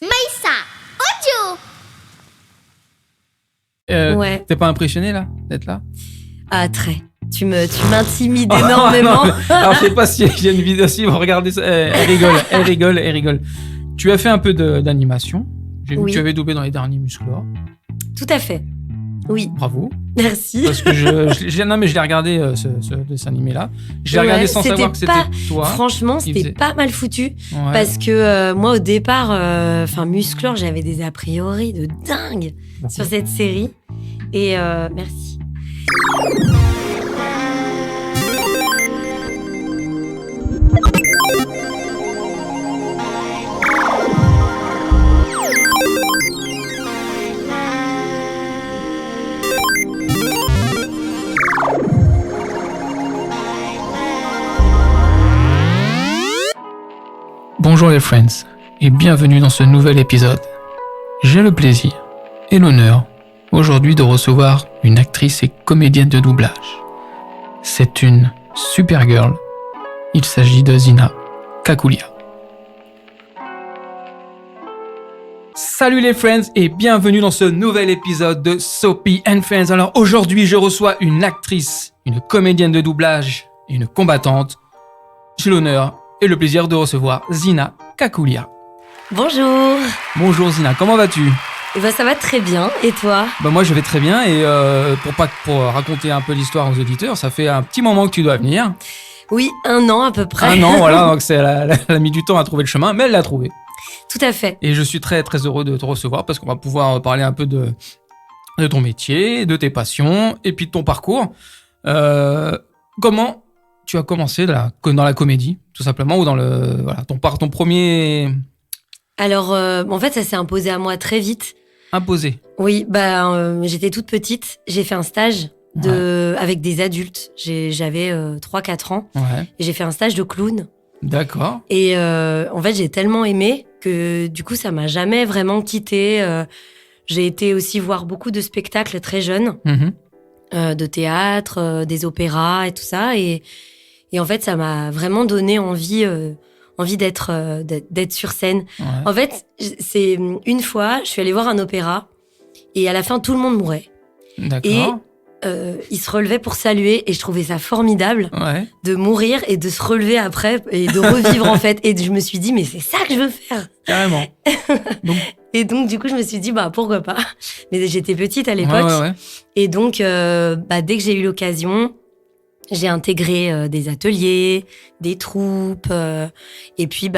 Maïssa, audio. Ouais. T'es pas impressionné là d'être là? Ah, très. Tu m'intimides énormément. Alors je sais pas si j'ai une vidéo, si vous regardez ça, elle rigole. Tu as fait un peu d'animation. J'ai vu Oui. que tu avais doublé dans les derniers Musclor. Tout à fait. Oui, Bravo. merci. Parce que non mais je l'ai regardé ce dessin animé là. Je l'ai regardé sans savoir que c'était toi. Franchement, qui c'était faisait. pas mal foutu. Ouais. Parce que moi, au départ, Musclor, j'avais des a priori de dingue sur cette série. Et merci. Bonjour les friends et bienvenue dans ce nouvel épisode. J'ai le plaisir et l'honneur aujourd'hui de recevoir une actrice et comédienne de doublage. C'est une super girl. Il s'agit de Zina Kakulia. Salut les friends et bienvenue dans ce nouvel épisode de Soapy and Friends. Alors aujourd'hui je reçois une actrice, une comédienne de doublage et une combattante. J'ai l'honneur et le plaisir de recevoir Zina Kakulia. Bonjour. Bonjour Zina, comment vas-tu? Ça va très bien. Et toi? Moi je vais très bien et pour raconter un peu l'histoire aux auditeurs, ça fait un petit moment que tu dois venir. Oui, 1 an à peu près. Un an, voilà, donc elle a mis du temps à trouver le chemin, mais elle l'a trouvé. Tout à fait. Et je suis très très heureux de te recevoir parce qu'on va pouvoir parler un peu de ton métier, de tes passions et puis de ton parcours. Comment tu as commencé dans la comédie, tout simplement, ou dans ton premier Alors, en fait, ça s'est imposé à moi très vite. imposé? Oui, j'étais toute petite. J'ai fait un stage avec des adultes. J'avais 3-4 ans. Ouais, Et j'ai fait un stage de clown. d'accord. Et en fait, j'ai tellement aimé que du coup, ça m'a jamais vraiment quittée. J'ai été aussi voir beaucoup de spectacles très jeunes, de théâtre, des opéras et tout ça. Et en fait, ça m'a vraiment donné envie d'être sur scène. Ouais. En fait, c'est une fois, je suis allée voir un opéra et à la fin, tout le monde mourait. D'accord. Et ils se relevaient pour saluer et je trouvais ça formidable Ouais. de mourir et de se relever après et de revivre en fait. Et je me suis dit, mais c'est ça que je veux faire. Carrément. Donc, Et donc, du coup, je me suis dit, pourquoi pas. Mais j'étais petite à l'époque. ouais. Et donc, dès que j'ai eu l'occasion, j'ai intégré des ateliers, des troupes. Et puis,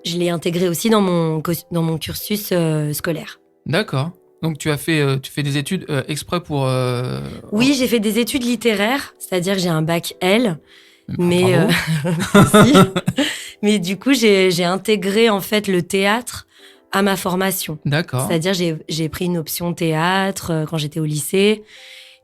je l'ai intégré aussi dans mon cursus scolaire. D'accord. Donc tu fais des études exprès pour. Oui, j'ai fait des études littéraires, c'est-à-dire que j'ai un bac L. Mais Bravo. si. Mais du coup, j'ai intégré en fait le théâtre à ma formation. D'accord. C'est-à-dire j'ai pris une option théâtre quand j'étais au lycée.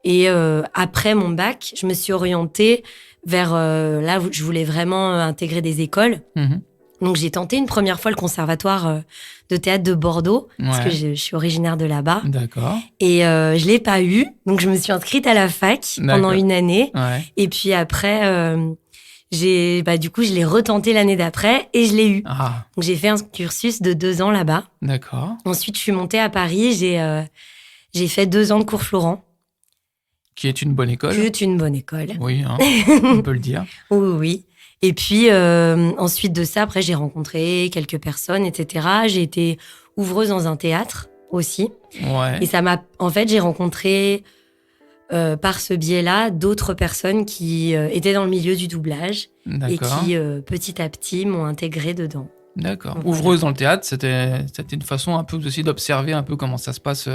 Et après mon bac, je me suis orientée vers là où je voulais vraiment intégrer des écoles. Mhm. Donc j'ai tenté une première fois le conservatoire de théâtre de Bordeaux parce que Ouais. je suis originaire de là-bas. D'accord. Et je l'ai pas eu. Donc je me suis inscrite à la fac pendant D'accord. 1 année. Ouais. Et puis après, du coup, je l'ai retenté l'année d'après et je l'ai eu. Ah, Donc j'ai fait un cursus de 2 ans là-bas. d'accord. Ensuite, je suis montée à Paris. J'ai fait 2 ans de cours Florent. Qui est une bonne école. C'est une bonne école. Oui, hein, on peut le dire. Oui. Et puis, ensuite de ça, après, j'ai rencontré quelques personnes, etc. J'ai été ouvreuse dans un théâtre aussi. Ouais. Et ça m'a... En fait, j'ai rencontré, par ce biais-là, d'autres personnes qui étaient dans le milieu du doublage et D'accord. qui, petit à petit, m'ont intégrée dedans. D'accord. Voilà. Ouvreuse dans le théâtre, c'était une façon un peu aussi d'observer un peu comment ça se passe.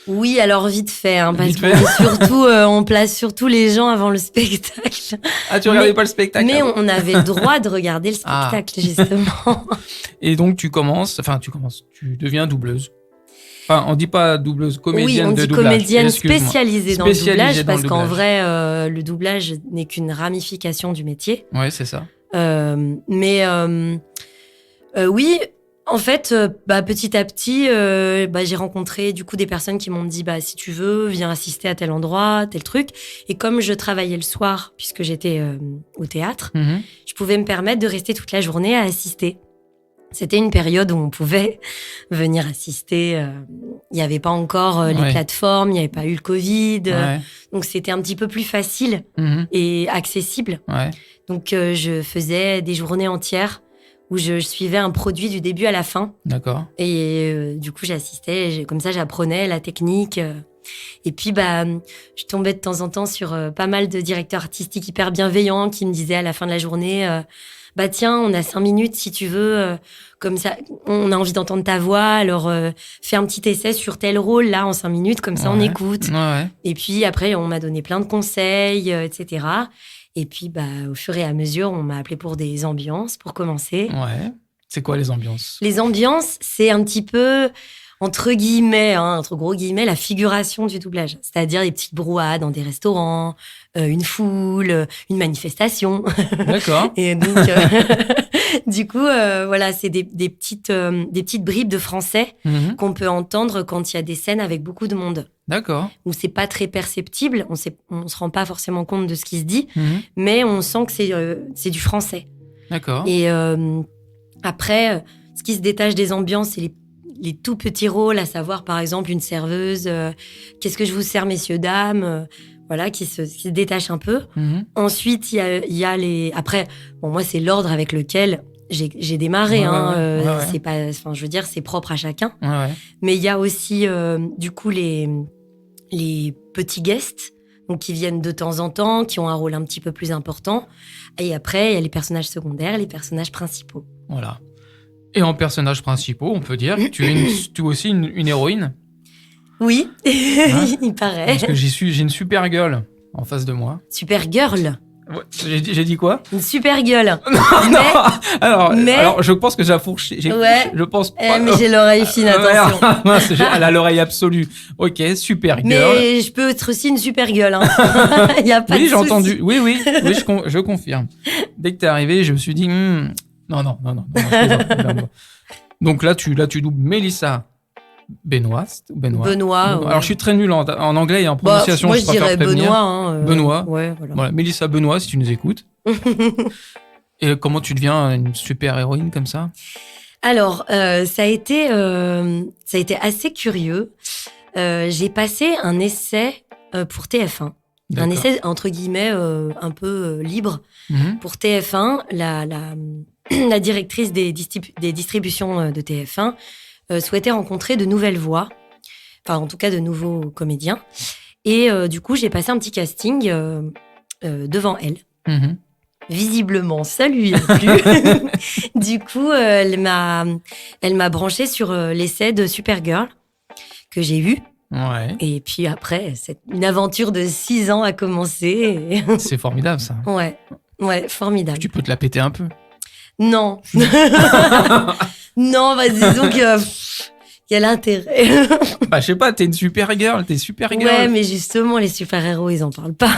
Oui, alors vite fait, parce Vite qu'on fait. est surtout, on place surtout les gens avant le spectacle. Ah, tu regardais pas le spectacle? Mais avant? on avait le droit de regarder le Ah. spectacle, justement. Et donc tu deviens doubleuse. Enfin, on dit pas doubleuse, comédienne Oui, on de dit doublage. comédienne Excuse-moi. spécialisée dans le Spécialisée doublage, dans le parce qu'en doublage. vrai, le doublage n'est qu'une ramification du métier. Ouais, c'est ça. Oui, en fait, petit à petit, j'ai rencontré du coup des personnes qui m'ont dit, si tu veux, viens assister à tel endroit, tel truc. Et comme je travaillais le soir, puisque j'étais au théâtre, Mhm. je pouvais me permettre de rester toute la journée à assister. C'était une période où on pouvait venir assister. Il n'y avait pas encore les plateformes, il n'y avait pas eu le Covid. Donc, c'était un petit peu plus facile et accessible. Ouais. Donc, je faisais des journées entières où je suivais un produit du début à la fin. D'accord. Et du coup, j'assistais. Comme ça, j'apprenais la technique. Et puis, je tombais de temps en temps sur pas mal de directeurs artistiques hyper bienveillants qui me disaient à la fin de la journée... tiens, on a 5 minutes si tu veux, comme ça, on a envie d'entendre ta voix, alors fais un petit essai sur tel rôle, là, en 5 minutes, comme ça on écoute. Ouais. Et puis après, on m'a donné plein de conseils, etc. Et puis, au fur et à mesure, on m'a appelé pour des ambiances, pour commencer. Ouais. C'est quoi les ambiances ? Les ambiances, c'est un petit peu... entre guillemets, entre gros guillemets, la figuration du doublage. C'est-à-dire les petites brouhahas dans des restaurants, une foule, une manifestation. D'accord. Et donc, du coup, voilà, c'est des petites bribes de français qu'on peut entendre quand il y a des scènes avec beaucoup de monde. D'accord. Où c'est pas très perceptible, on se rend pas forcément compte de ce qui se dit, mais on sent que c'est du français. D'accord. Et après, ce qui se détache des ambiances, c'est les tout petits rôles, à savoir, par exemple, une serveuse, qu'est-ce que je vous sers, messieurs, dames, voilà, qui se détache un peu. Ensuite, il y a les... Après, moi, c'est l'ordre avec lequel j'ai démarré. C'est pas... Enfin, je veux dire, c'est propre à chacun. Ouais. Mais il y a aussi, du coup, les petits guests, donc qui viennent de temps en temps, qui ont un rôle un petit peu plus important. Et après, il y a les personnages secondaires, les personnages principaux. Voilà. Et en personnages principaux, on peut dire, tu es aussi une héroïne. Oui, il paraît. Parce que j'ai une super gueule en face de moi. Super girl. Ouais, j'ai dit quoi ? Une super gueule. Non. Alors, je pense que j'ai fourché. Je pense pas. Mais j'ai l'oreille fine, attention. Elle a l'oreille absolue. Ok, super gueule. Mais je peux être aussi une super gueule. Il y a pas de souci. Oui, j'ai entendu. Oui, je confirme. Dès que t'es arrivé, je me suis dit... Non, je plaisante. Donc là, tu doubles Mélissa Benoît. Alors, je suis très nul en anglais et en prononciation. Moi, je dirais Benoît. Benoît. Ouais, voilà. Mélissa Benoît, si tu nous écoutes. Et comment tu deviens une super héroïne comme ça ? Alors, ça a été assez curieux. J'ai passé un essai pour TF1. D'accord. Un essai, entre guillemets, un peu libre pour TF1. La directrice des distributions de TF1 souhaitait rencontrer de nouvelles voix, enfin en tout cas de nouveaux comédiens. Et du coup, j'ai passé un petit casting devant elle. Visiblement, ça lui a plu. Du coup, elle m'a branchée sur l'essai de Supergirl que j'ai eu. Ouais. Et puis après, une aventure de 6 ans a commencé. C'est formidable, ça. Ouais, formidable. Tu peux te la péter un peu. Non. Non, disons que... Il y a l'intérêt. Je sais pas, t'es une super girl. Ouais, mais justement, les super-héros, ils en parlent pas.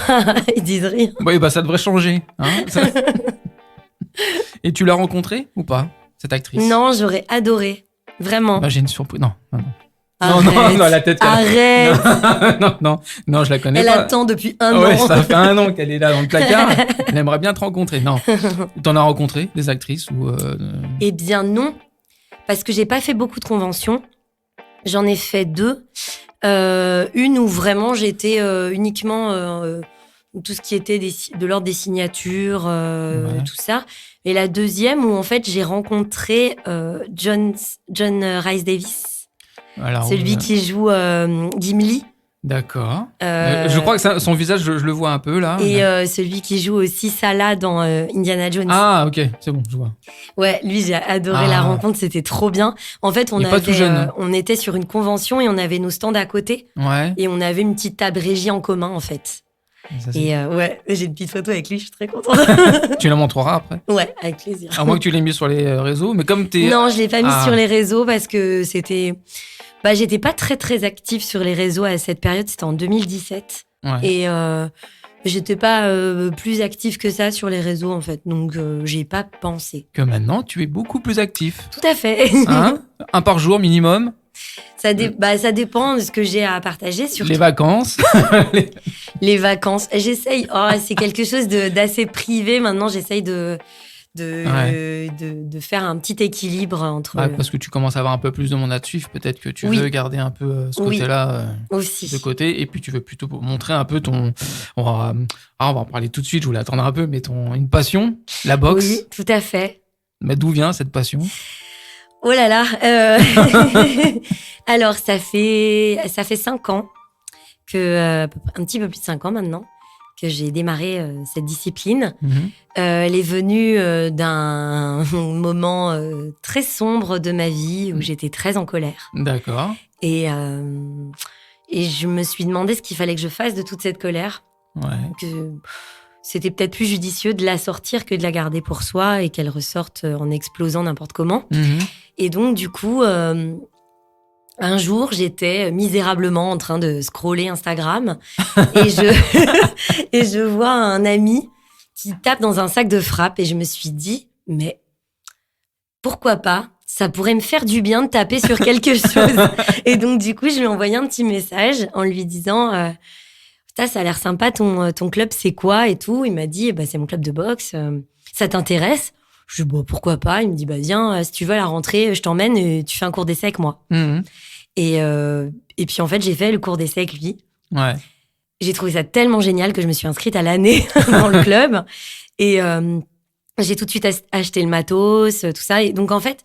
Ils disent rien. Oui, ça devrait changer. Et tu l'as rencontrée ou pas, cette actrice ? Non, j'aurais adoré. Vraiment. J'ai une surprise. Non. Arrête, non, la tête. Arrête. Non, je la connais pas. Elle attend depuis 1 an. Ouais, ça fait 1 an qu'elle est là dans le placard. Elle aimerait bien te rencontrer. Non. T'en as rencontré des actrices ou Eh bien non, parce que j'ai pas fait beaucoup de conventions. J'en ai fait 2. Une où vraiment j'étais uniquement tout ce qui était de l'ordre des signatures, tout ça. Et la deuxième où en fait j'ai rencontré John Rhys Davis. Alors, celui qui joue Gimli. D'accord. Je crois que son visage, je le vois un peu là. Et celui qui joue aussi Salah dans Indiana Jones. Ah, ok, c'est bon, je vois. Ouais, lui, j'ai adoré la rencontre, c'était trop bien. En fait, on était sur une convention et on avait nos stands à côté. Ouais. Et on avait une petite table régie en commun, en fait. Ça, j'ai une petite photo avec lui, je suis très contente. Tu la montreras après ? Ouais, avec plaisir. À moins que tu l'aies mis sur les réseaux, mais comme t'es... Non, je l'ai pas mis sur les réseaux parce que c'était... j'étais pas très très active sur les réseaux à cette période, c'était en 2017. Ouais. Et j'étais pas plus active que ça sur les réseaux en fait, donc j'ai pas pensé. Que maintenant, tu es beaucoup plus actif. Tout à fait. 1 par jour minimum. Ça dépend de ce que j'ai à partager. Surtout. Les vacances. Les vacances. J'essaye. C'est quelque chose d'assez privé. Maintenant, j'essaye de de faire un petit équilibre entre... Parce que tu commences à avoir un peu plus de monde à te suivre, peut-être que tu veux garder un peu ce côté-là aussi de côté, et puis tu veux plutôt montrer un peu ton... On va en parler tout de suite, je voulais attendre un peu, mais une passion, la boxe. Oui, tout à fait. Mais d'où vient cette passion ? Oh là là Alors, ça fait 5 ans, un petit peu plus de 5 ans maintenant, que j'ai démarré cette discipline. Elle est venue d'un moment très sombre de ma vie où j'étais très en colère. D'accord. Et je me suis demandé ce qu'il fallait que je fasse de toute cette colère. Ouais. Que c'était peut-être plus judicieux de la sortir que de la garder pour soi et qu'elle ressorte en explosant n'importe comment. Et donc, du coup... un jour, j'étais misérablement en train de scroller Instagram et je vois un ami qui tape dans un sac de frappe et je me suis dit, mais pourquoi pas ? Ça pourrait me faire du bien de taper sur quelque chose. Et donc, du coup, je lui ai envoyé un petit message en lui disant, ça a l'air sympa, ton club, c'est quoi et tout. Il m'a dit, c'est mon club de boxe, ça t'intéresse ? Je dis, pourquoi pas ? Il me dit, viens, si tu veux à la rentrée, je t'emmène et tu fais un cours d'essai avec moi. Et puis, en fait, j'ai fait le cours d'essai avec lui. Ouais. J'ai trouvé ça tellement génial que je me suis inscrite à l'année dans le club. Et j'ai tout de suite acheté le matos, tout ça. Et donc, en fait,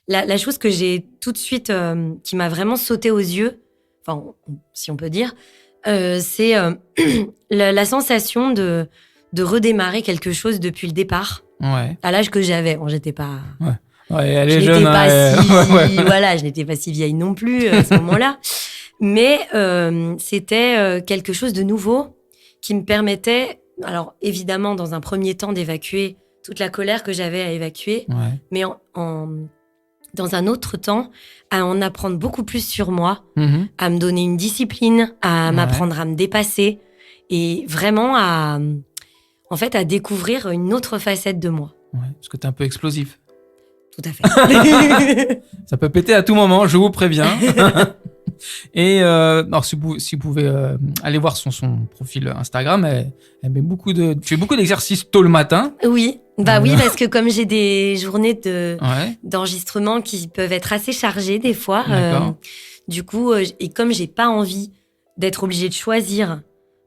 la chose que j'ai tout de suite, qui m'a vraiment sauté aux yeux, enfin, si on peut dire, c'est la sensation de redémarrer quelque chose depuis le départ. Ouais. À l'âge que j'avais. Bon, j'étais pas... Ouais, elle est je jeune. Voilà, je n'étais pas si vieille non plus à ce moment-là. Mais c'était quelque chose de nouveau qui me permettait, alors évidemment, dans un premier temps, d'évacuer toute la colère que j'avais à évacuer, mais dans un autre temps, à en apprendre beaucoup plus sur moi, à me donner une discipline, à m'apprendre à me dépasser et vraiment à découvrir une autre facette de moi. Ouais, parce que t'es un peu explosif. Tout à fait. Ça peut péter à tout moment, je vous préviens. Et alors, si vous pouvez aller voir son profil Instagram, elle met tu fais beaucoup d'exercices tôt le matin. Oui, oui, parce que comme j'ai des journées d'enregistrement qui peuvent être assez chargées des fois, du coup, et comme j'ai pas envie d'être obligée de choisir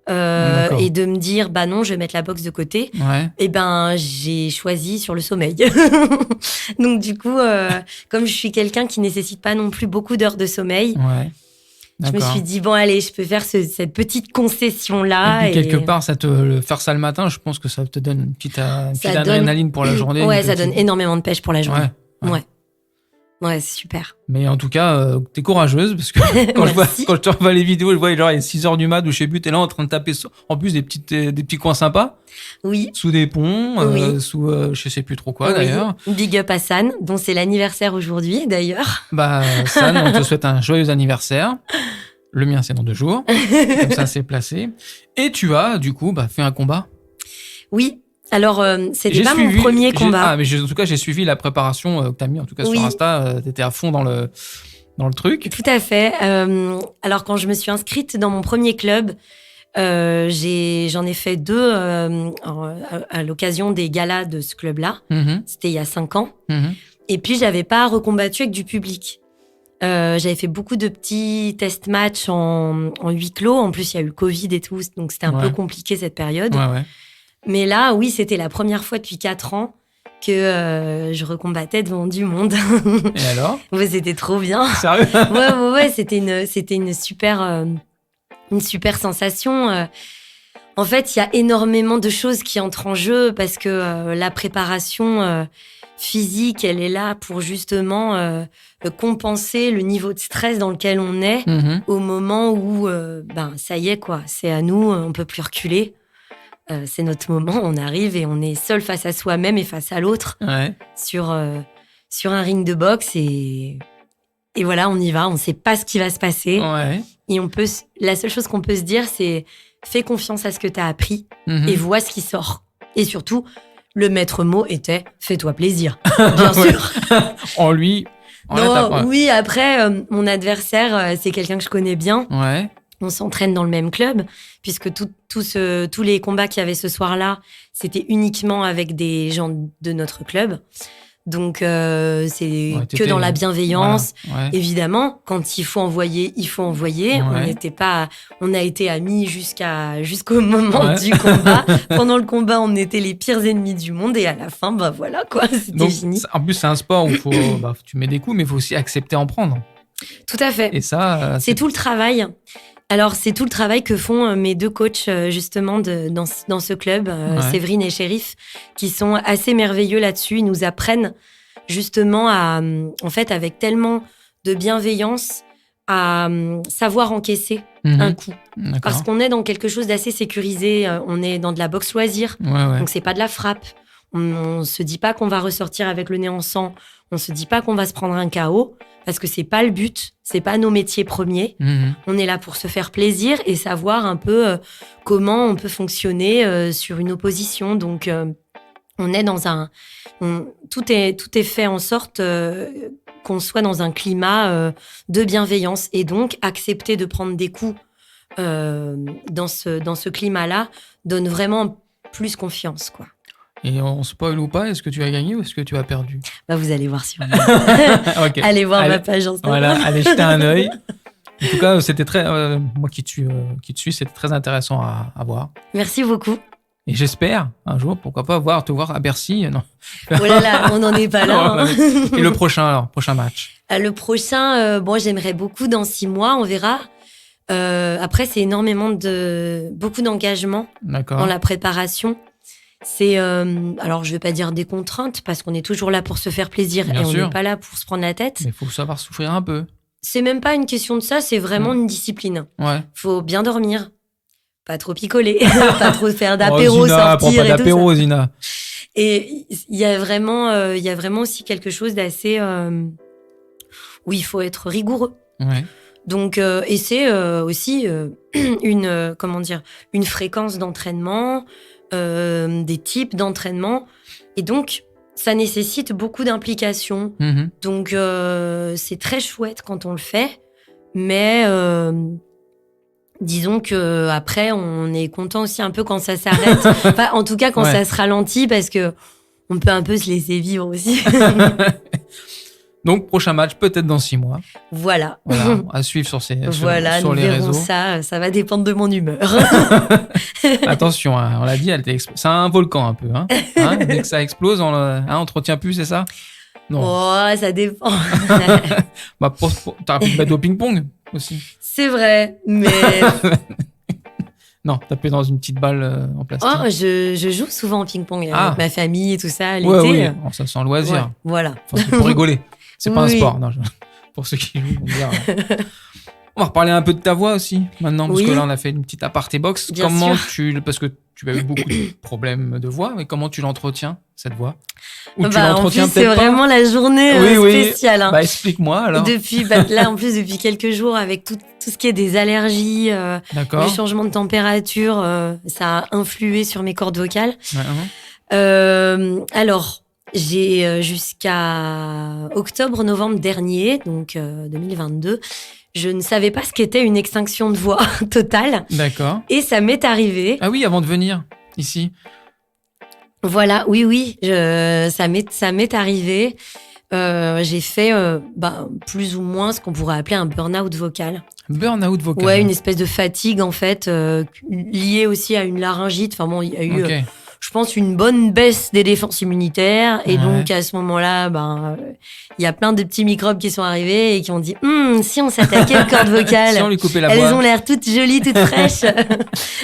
et de me dire non, je vais mettre la boxe de côté, et j'ai choisi sur le sommeil. Donc du coup, comme je suis quelqu'un qui nécessite pas non plus beaucoup d'heures de sommeil, je me suis dit allez, je peux faire cette petite concession là. Et puis quelque part, faire ça le matin, je pense que ça te donne une petite adrénaline pour la journée. Ouais, ça donne énormément de pêche pour la journée. Ouais, c'est super. Mais en tout cas, t'es courageuse, parce que quand je te revois les vidéos, je vois genre il est 6h du mat, ou je sais plus, t'es là en train de taper en plus des petits coins sympas. Oui. Sous des ponts, sous je sais plus trop quoi d'ailleurs. Big up à San, dont c'est l'anniversaire aujourd'hui d'ailleurs. San, on te souhaite un joyeux anniversaire. Le mien, c'est dans 2 jours. Comme ça, c'est placé. Et tu as, du coup, fait un combat. Oui. Alors, c'était pas mon premier combat. Mais en tout cas, j'ai suivi la préparation que tu as mis, en tout cas sur Insta. Tu étais à fond dans le truc. Tout à fait. Alors, quand je me suis inscrite dans mon premier club, j'en ai fait 2 à l'occasion des galas de ce club-là. C'était il y a 5 ans. Et puis, j'avais pas recombattu avec du public. J'avais fait beaucoup de petits test matchs en huis clos. En plus, il y a eu le Covid et tout, donc c'était un peu compliqué cette période. Mais là, oui, c'était la première fois depuis 4 ans que je recombattais devant du monde. Et alors ? C'était trop bien. Sérieux ? Ouais, c'était une super sensation. En fait, il y a énormément de choses qui entrent en jeu parce que la préparation physique, elle est là pour justement compenser le niveau de stress dans lequel on est au moment où, ça y est, quoi. C'est à nous, on peut plus reculer. C'est notre moment, on arrive et on est seul face à soi-même et face à l'autre sur un ring de boxe et voilà, on y va, on ne sait pas ce qui va se passer. Et la seule chose qu'on peut se dire, c'est fais confiance à ce que tu as appris et vois ce qui sort. Et surtout, le maître mot était fais-toi plaisir, bien sûr. En lui. Oui, après, mon adversaire, c'est quelqu'un que je connais bien. on s'entraîne dans le même club, puisque tous les combats qu'il y avait ce soir-là, c'était uniquement avec des gens de notre club. Donc, c'est que dans la bienveillance. Voilà, ouais. Évidemment, quand il faut envoyer, il faut envoyer. Ouais. On a été amis jusqu'au moment du combat. Pendant le combat, on était les pires ennemis du monde. Et à la fin, bah voilà, quoi, c'était fini. En plus, c'est un sport où tu mets des coups, mais il faut aussi accepter en prendre. Tout à fait. Et ça, c'est tout le travail. Alors, c'est tout le travail que font mes deux coachs, justement, dans ce club, Séverine et Chérif, qui sont assez merveilleux là-dessus. Ils nous apprennent, justement, en fait, avec tellement de bienveillance, à savoir encaisser un coup. D'accord. Parce qu'on est dans quelque chose d'assez sécurisé. On est dans de la boxe loisir. Ouais. Donc, c'est pas de la frappe. On se dit pas qu'on va ressortir avec le nez en sang. On se dit pas qu'on va se prendre un KO. Parce que c'est pas le but, c'est pas nos métiers premiers. On est là pour se faire plaisir et savoir un peu comment on peut fonctionner sur une opposition. Donc, on est tout est fait en sorte qu'on soit dans un climat de bienveillance et donc accepter de prendre des coups dans ce climat-là donne vraiment plus confiance, quoi. Et on spoil ou pas, est-ce que tu as gagné ou est-ce que tu as perdu? Bah, vous allez voir sur Okay. Allez voir ma page Instagram. Voilà, allez jeter un œil. En tout cas, c'était très, moi qui te suis, c'était très intéressant à voir. Merci beaucoup. Et j'espère un jour, pourquoi pas, te voir à Bercy. Non. Oh là là, on n'en est pas là. Et le prochain match? Le prochain, j'aimerais beaucoup dans 6 mois, on verra. Après, c'est beaucoup d'engagement dans la préparation. C'est, alors je vais pas dire des contraintes parce qu'on est toujours là pour se faire plaisir. Bien sûr. On n'est pas là pour se prendre la tête. Mais il faut savoir souffrir un peu. C'est même pas une question de ça, c'est vraiment une discipline. Ouais. Faut bien dormir, pas trop picoler, pas trop faire d'apéro, sortir prends pas et d'apéro, tout ça. Zina. Et il y a vraiment aussi quelque chose d'assez où il faut être rigoureux. Ouais. Donc, et c'est aussi une fréquence d'entraînement. Des types d'entraînement et donc ça nécessite beaucoup d'implication. Donc c'est très chouette quand on le fait, mais disons que après on est content aussi un peu quand ça s'arrête, enfin, en tout cas quand ça se ralentit parce que on peut un peu se laisser vivre aussi. Donc, prochain match, peut-être dans 6 mois. Voilà. À suivre sur les réseaux. Ça va dépendre de mon humeur. Attention, on l'a dit, c'est un volcan un peu. Dès que ça explose, on te retient plus, c'est ça? Non. Oh, ça dépend. T'aurais pu te battre au ping-pong aussi. C'est vrai, mais... Non, taper dans une petite balle en plastique. Oh, je joue souvent au ping-pong avec ma famille et tout ça, l'été. Oui, ça sent le loisir. Ouais, voilà. Enfin, c'est pour rigoler. C'est pas un sport. Non, pour ceux qui jouent, on va reparler un peu de ta voix aussi, maintenant, parce que là, on a fait une petite aparté box. Parce que tu as eu beaucoup de problèmes de voix, mais comment tu l'entretiens, cette voix? Ou tu l'entretiens peut-être pas? C'est vraiment la journée spéciale. Hein. Explique-moi, alors. Là, en plus, depuis quelques jours, avec tout ce qui est des allergies, le changement de température, ça a influé sur mes cordes vocales. Alors... J'ai jusqu'à octobre-novembre dernier, donc 2022, je ne savais pas ce qu'était une extinction de voix totale. D'accord. Et ça m'est arrivé. Ah oui, avant de venir ici. Voilà, oui, ça m'est arrivé. J'ai fait plus ou moins ce qu'on pourrait appeler un burn-out vocal. Burn-out vocal. Ouais, une espèce de fatigue en fait, liée aussi à une laryngite. Enfin bon, il y a eu... je pense, une bonne baisse des défenses immunitaires. Et donc, à ce moment-là, il y a plein de petits microbes qui sont arrivés et qui ont dit si on s'attaquait aux cordes vocales, si on lui coupait la voix. Elles ont l'air toutes jolies, toutes fraîches.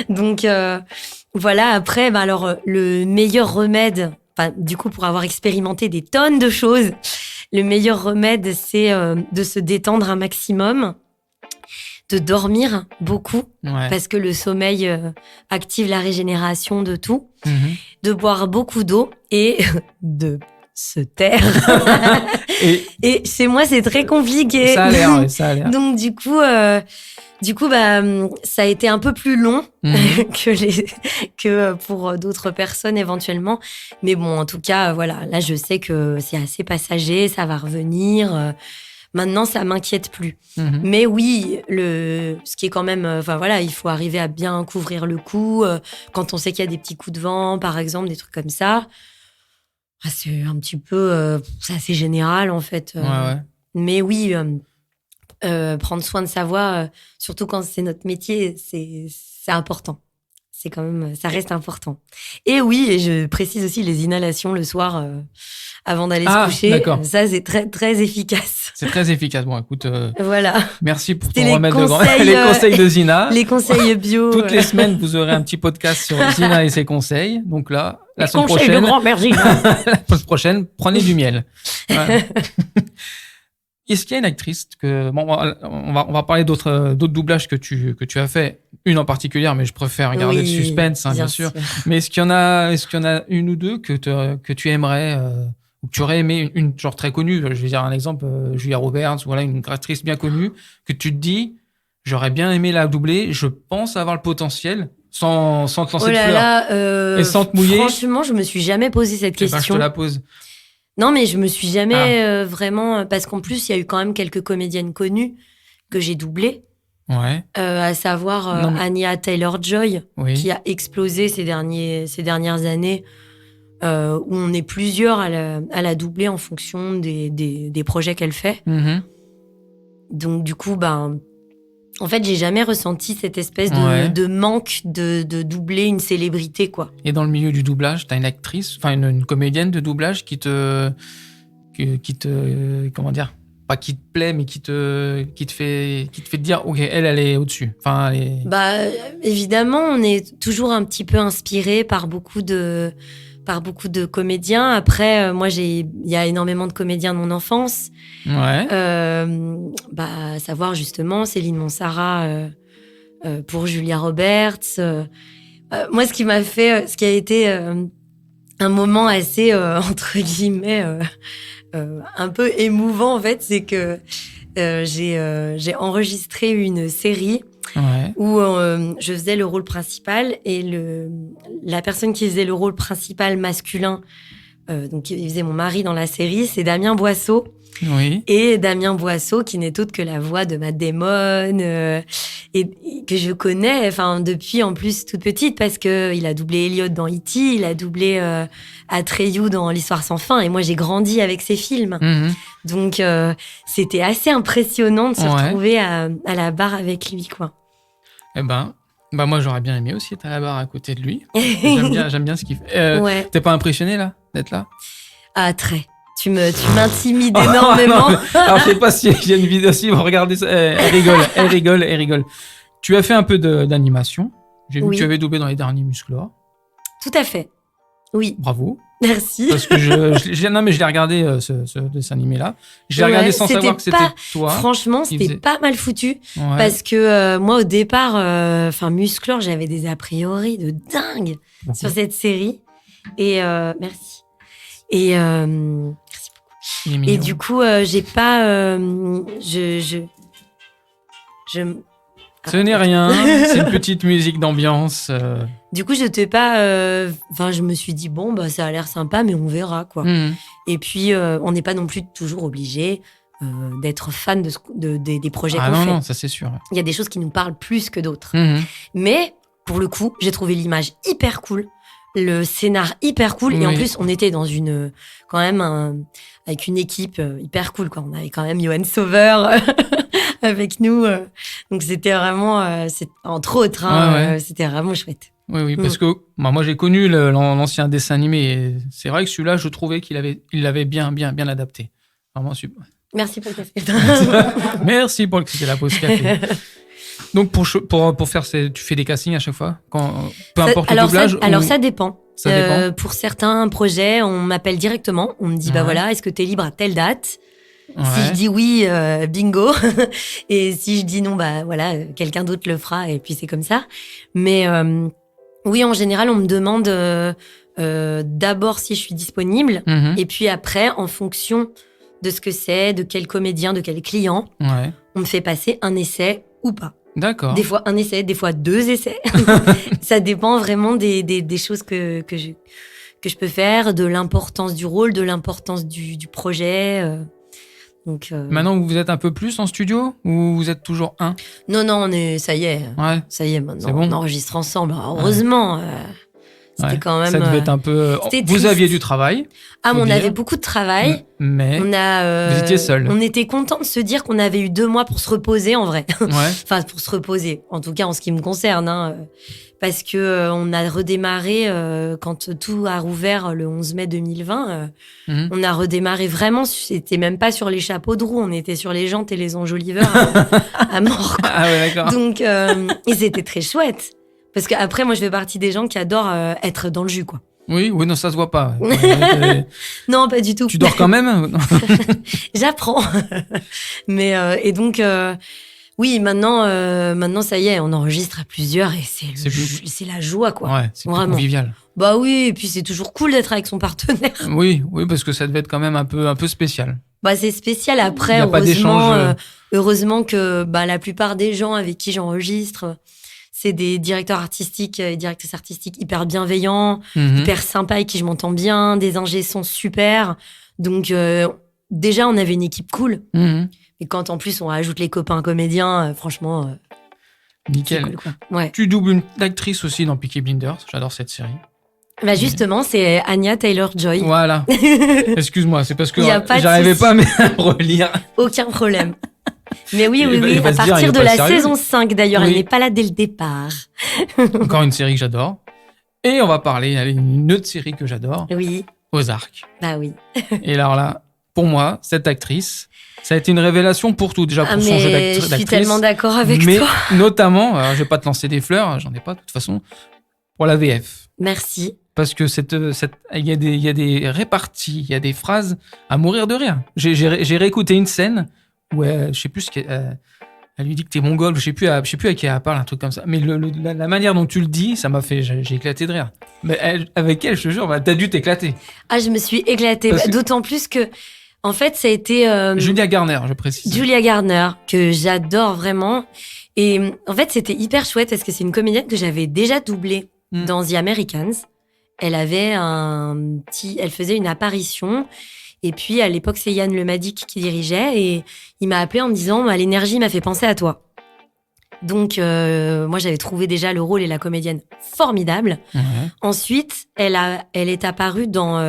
Donc, voilà. Après, le meilleur remède, du coup, pour avoir expérimenté des tonnes de choses, le meilleur remède, c'est de se détendre un maximum, de dormir beaucoup, parce que le sommeil active la régénération de tout, de boire beaucoup d'eau et de se taire. Et chez moi, c'est très compliqué. Ça a l'air, ça a l'air. Donc, du coup, ça a été un peu plus long que pour d'autres personnes éventuellement. Mais bon, en tout cas, voilà, là, je sais que c'est assez passager, ça va revenir. Maintenant, ça m'inquiète plus. Mais oui, ce qui est quand même... il faut arriver à bien couvrir le coup. Quand on sait qu'il y a des petits coups de vent, par exemple, des trucs comme ça. C'est un petit peu... c'est assez général, en fait. Ouais. Mais oui, prendre soin de sa voix, surtout quand c'est notre métier, c'est important. C'est quand même... Ça reste important. Et oui, et je précise aussi les inhalations le soir... avant d'aller se coucher. D'accord. Ça, c'est très, très efficace. C'est très efficace. Bon, écoute, voilà. Merci pour ton les remède conseils, les conseils de Zina. Les conseils bio. Toutes les semaines, vous aurez un petit podcast sur Zina et ses conseils. Donc là, la semaine conseils prochaine, de grand-mère Zina. la semaine prochaine, prenez du miel. Voilà. Est-ce qu'il y a une actrice que on va parler d'autres doublages que tu as fait, une en particulier, mais je préfère garder le suspense, bien sûr. Mais est-ce qu'il y en a une ou deux que tu aimerais ou que tu aurais aimé, une genre très connue, je vais dire un exemple, Julia Roberts, voilà, une actrice bien connue, que tu te dis, j'aurais bien aimé la doubler, je pense avoir le potentiel, sans te lancer de fleurs. Et sans te mouiller. Franchement, je me suis jamais posé cette question. Je te la pose. Non, mais je me suis jamais vraiment... Parce qu'en plus, il y a eu quand même quelques comédiennes connues que j'ai doublées. Ouais. À savoir Anya Taylor-Joy, qui a explosé ces dernières années, où on est plusieurs à la doubler en fonction des projets qu'elle fait. Donc, du coup, en fait, j'ai jamais ressenti cette espèce de manque de doubler une célébrité, quoi. Et dans le milieu du doublage, t'as une actrice, enfin une comédienne de doublage qui te comment dire, pas qui te plaît, mais qui te fait dire, ok, elle est au-dessus. Enfin, évidemment, on est toujours un petit peu inspiré par beaucoup de comédiens. Après, moi, il y a énormément de comédiens de mon enfance. Ouais. À savoir justement Céline Monsara pour Julia Roberts. Moi, ce qui a été un moment assez entre guillemets un peu émouvant en fait, c'est que j'ai enregistré une série. Où je faisais le rôle principal et la personne qui faisait le rôle principal masculin, donc qui faisait mon mari dans la série, c'est Damien Boisseau. Oui. Et Damien Boisseau, qui n'est autre que la voix de Matt Damon, et que je connais, depuis en plus toute petite, parce que il a doublé Elliot dans E.T., il a doublé Atreyu dans L'Histoire sans fin, et moi j'ai grandi avec ses films. Donc c'était assez impressionnant de se retrouver à la barre avec lui, quoi. Eh ben, moi j'aurais bien aimé aussi être à la barre à côté de lui. J'aime bien ce qu'il fait. T'es pas impressionné là d'être là? Ah, très. Tu m'intimides énormément. Alors, je sais pas si il y a une vidéo, si vous regardez ça, elle rigole. Tu as fait un peu d'animation. J'ai vu que tu avais doublé dans les derniers Musclor. Tout à fait. Oui. Bravo. Merci. Parce que je l'ai regardé, ce dessin animé-là. Je l'ai regardé sans savoir que c'était toi. Franchement, c'était pas mal foutu. Parce que moi, au départ, Musclor, j'avais des a priori de dingue sur cette série. Et merci. Et merci beaucoup. Et du coup, j'ai pas... Ce n'est rien, c'est une petite musique d'ambiance. Du coup, j'étais pas... je me suis dit, ça a l'air sympa, mais on verra, quoi. Et puis, on n'est pas non plus toujours obligé d'être fan des projets qu'on fait. Non, ça c'est sûr. Il y a des choses qui nous parlent plus que d'autres. Mais, pour le coup, j'ai trouvé l'image hyper cool. Le scénar hyper cool. Et en plus, on était dans avec une équipe hyper cool, quoi. On avait quand même Johan Sauveur avec nous. Donc, c'était vraiment, entre autres, c'était vraiment chouette. Oui, parce que moi, j'ai connu l'ancien dessin animé. Et c'est vrai que celui-là, je trouvais qu'il l'avait bien adapté. Vraiment super. Merci pour le café. Merci pour c'était la pause café. Donc, pour faire tu fais des castings à chaque fois, peu importe le doublage. Alors, ça dépend. Ça dépend. Pour certains projets, on m'appelle directement. On me dit, voilà, est-ce que tu es libre à telle date? Si je dis oui, bingo. Et si je dis non, voilà, quelqu'un d'autre le fera. Et puis, c'est comme ça. Mais oui, en général, on me demande d'abord si je suis disponible. Et puis après, en fonction de ce que c'est, de quel comédien, de quel client, on me fait passer un essai ou pas. D'accord. Des fois un essai, des fois 2 essais. Ça dépend vraiment des choses que je peux faire, de l'importance du rôle, de l'importance du projet. Donc, Maintenant, vous êtes un peu plus en studio ou vous êtes toujours un? Non, ça y est. Ouais. Ça y est, maintenant, C'est bon. on enregistre ensemble. Alors, heureusement, c'était quand même... Ça devait être un peu... c'était Vous triste. aviez du travail. Ah, mais on dire. avait beaucoup de travail. Mais Vous étiez seul. On était content de se dire qu'on avait eu 2 mois pour se reposer, en vrai. ouais. Enfin, pour se reposer, en tout cas en ce qui me concerne. Parce que on a redémarré quand tout a rouvert le 11 mai 2020. On a redémarré vraiment, c'était même pas sur les chapeaux de roue, on était sur les jantes et les enjoliveurs à mort. Quoi. Ah ouais, d'accord. Donc, et c'était très chouette. Parce qu'après, moi, je fais partie des gens qui adorent être dans le jus, quoi. Oui, non, ça se voit pas. Non, pas du tout. Tu dors quand même? J'apprends. Mais et donc oui, maintenant ça y est, on enregistre à plusieurs et c'est la joie, quoi. Ouais, c'est plus vraiment convivial. Bah oui, et puis c'est toujours cool d'être avec son partenaire. Oui, parce que ça devait être quand même un peu spécial. Bah c'est spécial. Après, Il y a pas d'échange. Heureusement que la plupart des gens avec qui j'enregistre, c'est des directeurs artistiques et directrices artistiques hyper bienveillants, hyper sympas avec qui je m'entends bien, des ingés sont super. Donc déjà, on avait une équipe cool. Et quand en plus on ajoute les copains comédiens, franchement, nickel. C'est cool, quoi. Ouais. Tu doubles une actrice aussi dans Peaky Blinders. J'adore cette série. Bah justement, c'est Anya Taylor-Joy. Voilà. Excuse-moi, c'est parce que pas j'arrivais pas à me relire. Aucun problème. Mais oui, Il va à se dire, partir il est de pas la sérieux. saison 5 d'ailleurs, Oui. elle n'est pas là dès le départ. Encore une série que j'adore. Et on va parler d'une autre série que j'adore, Oui, Ozark. bah oui. Et alors là, pour moi, cette actrice, ça a été une révélation pour tout. Déjà pour son mais jeu je d'actrice. suis tellement d'accord avec mais toi. notamment, alors je vais pas te lancer des fleurs, j'en ai pas de toute façon, pour la VF. Merci. Parce que il y a des réparties, il y a des phrases à mourir de rire. J'ai réécouté une scène où je sais plus ce qu'elle elle lui dit que t'es mongol, je sais plus à qui elle parle, un truc comme ça. Mais la manière dont tu le dis, ça m'a fait, j'ai éclaté de rire. Mais avec elle, je te jure, t'as dû t'éclater. Ah, je me suis éclatée. Parce que- D'autant plus que, en fait, ça a été Julia Garner, je précise. Julia Garner, que j'adore vraiment. Et en fait, c'était hyper chouette parce que c'est une comédienne que j'avais déjà doublée dans The Americans. Elle avait elle faisait une apparition. Et puis, à l'époque, c'est Yann Lemadic qui dirigeait. Et il m'a appelé en me disant, l'énergie m'a fait penser à toi. Donc, moi, j'avais trouvé déjà le rôle et la comédienne formidable. Ouais. Ensuite, elle est apparue dans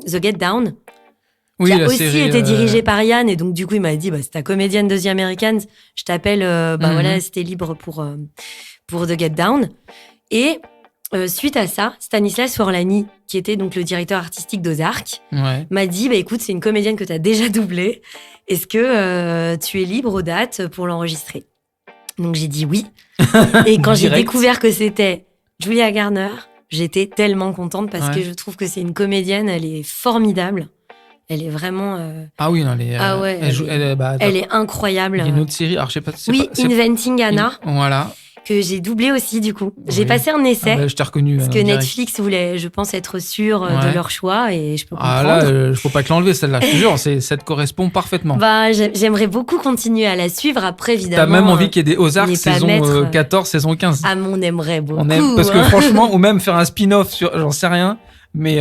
The Get Down, Oui, qui a la aussi série, été dirigée par Yann. Et donc, du coup, il m'a dit, c'est ta comédienne de The Americans. Je t'appelle, voilà, c'était libre pour The Get Down. Et suite à ça, Stanislas Forlani, qui était donc le directeur artistique d'Ozark, Ouais. m'a dit, écoute, c'est une comédienne que tu as déjà doublée. Est-ce que tu es libre aux dates pour l'enregistrer? Donc, j'ai dit oui. Et quand j'ai Direct. découvert que c'était Julia Garner, j'étais tellement contente parce que je trouve que c'est une comédienne, elle est formidable. Elle est vraiment... Ah oui, non, elle est incroyable. Il y a une autre série, alors je sais pas. Oui, Inventing Anna, Voilà. que j'ai doublé aussi du coup. J'ai Oui. passé un essai. Ah bah, je t'ai reconnu. Parce que direct. Netflix voulait, je pense, être sûr Ouais. de leur choix et je peux comprendre. Ah là, faut pas te l'enlever celle-là, je te jure, ça te correspond parfaitement. J'aimerais beaucoup continuer à la suivre. Après, évidemment. T'as même envie qu'il y ait des Ozark n'est pas saison maître. 14, saison 15. Ah, mais on aimerait beaucoup. On aime, parce que hein. franchement, ou même faire un spin-off sur, j'en sais rien, mais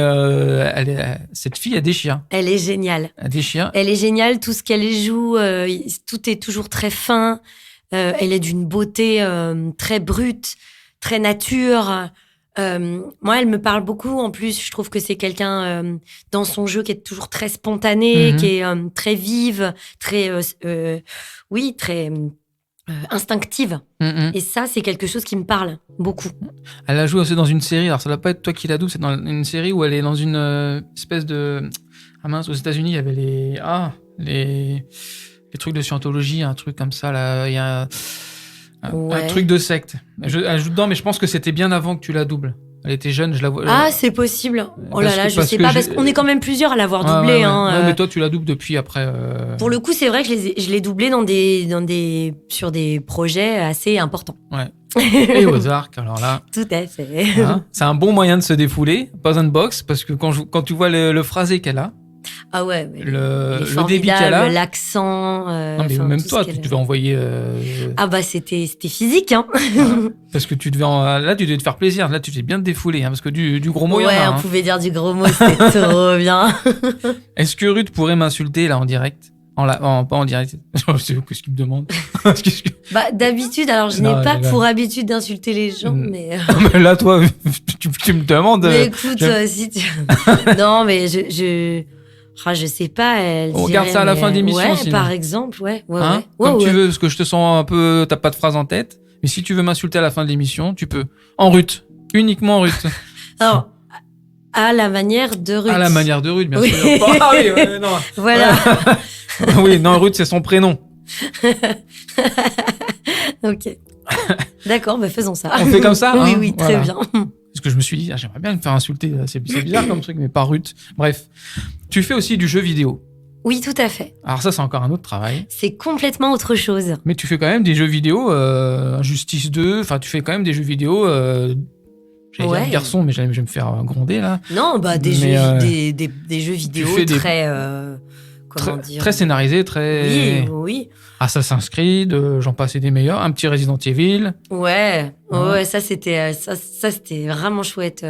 cette fille, elle déchire. Elle est géniale. Elle déchire. Elle est géniale. Tout ce qu'elle joue, tout est toujours très fin. Elle est d'une beauté très brute, très nature. Moi, elle me parle beaucoup. En plus, je trouve que c'est quelqu'un dans son jeu qui est toujours très spontané, qui est très vive, très, très instinctive. Et ça, c'est quelque chose qui me parle beaucoup. Elle a joué aussi dans une série, alors ça doit pas être toi qui la double, c'est dans une série où elle est dans une espèce de... Ah mince, aux États-Unis, il y avait les trucs de scientologie, un truc comme ça, là, il y a un truc de secte. Elle joue dedans, mais je pense que c'était bien avant que tu la doubles. Elle était jeune, je la vois. Ah, c'est possible. Oh là là, je sais pas, parce qu'on est quand même plusieurs à l'avoir doublé. Ouais, mais toi, tu la doubles depuis après. Pour le coup, c'est vrai que je l'ai doublé sur des projets assez importants. Ouais. Et Ozark, alors là. Tout à fait. Hein, c'est un bon moyen de se défouler, pas un box, parce que quand tu vois le phrasé qu'elle a, ah ouais, le débit qu'elle a, l'accent. non mais même toi, tu devais envoyer. Ah bah c'était physique, hein. Parce que tu devais te faire plaisir. Là, tu devais bien te défouler, hein, parce que du gros mot, il y en a. Ouais, on pouvait dire du gros mot, c'était trop bien. Est-ce que Ruth pourrait m'insulter là en direct? Pas en direct. Qu'est-ce qu'il me demande? Bah, d'habitude, alors je Non, n'ai pas je pour habitude d'insulter les gens, mais... Mais là, toi, tu me demandes. Mais écoute, si tu... Non, mais je sais pas. On regarde ça à la fin d'émission, ouais, sinon. par exemple, ouais. Hein? Ouais, Comme ouais. tu veux, parce que je te sens un peu... T'as pas de phrase en tête. Mais si tu veux m'insulter à la fin de l'émission, tu peux. En Ruth. Uniquement en Ruth. Alors, à la manière de Ruth. À la manière de Ruth, bien Oui. sûr. Ah oui, non. Voilà. Oui, non, Ruth, c'est son prénom. Ok. D'accord, bah faisons ça. On fait comme ça, hein? Oui, très Voilà. bien. Parce que je me suis dit, j'aimerais bien me faire insulter. C'est bizarre comme truc, mais pas Ruth. Bref. Tu fais aussi du jeu vidéo. Oui, tout à fait. Alors ça, c'est encore un autre travail. C'est complètement autre chose. Mais tu fais quand même des jeux vidéo, Injustice 2, enfin, tu fais quand même des jeux vidéo... J'allais dire garçon, mais je vais me faire gronder, là. Non, bah des jeux vidéo fais très... comment dire, très scénarisés, très... Oui. Assassin's Creed, j'en passais des meilleurs. Un petit Resident Evil. Ouais, ça c'était vraiment chouette.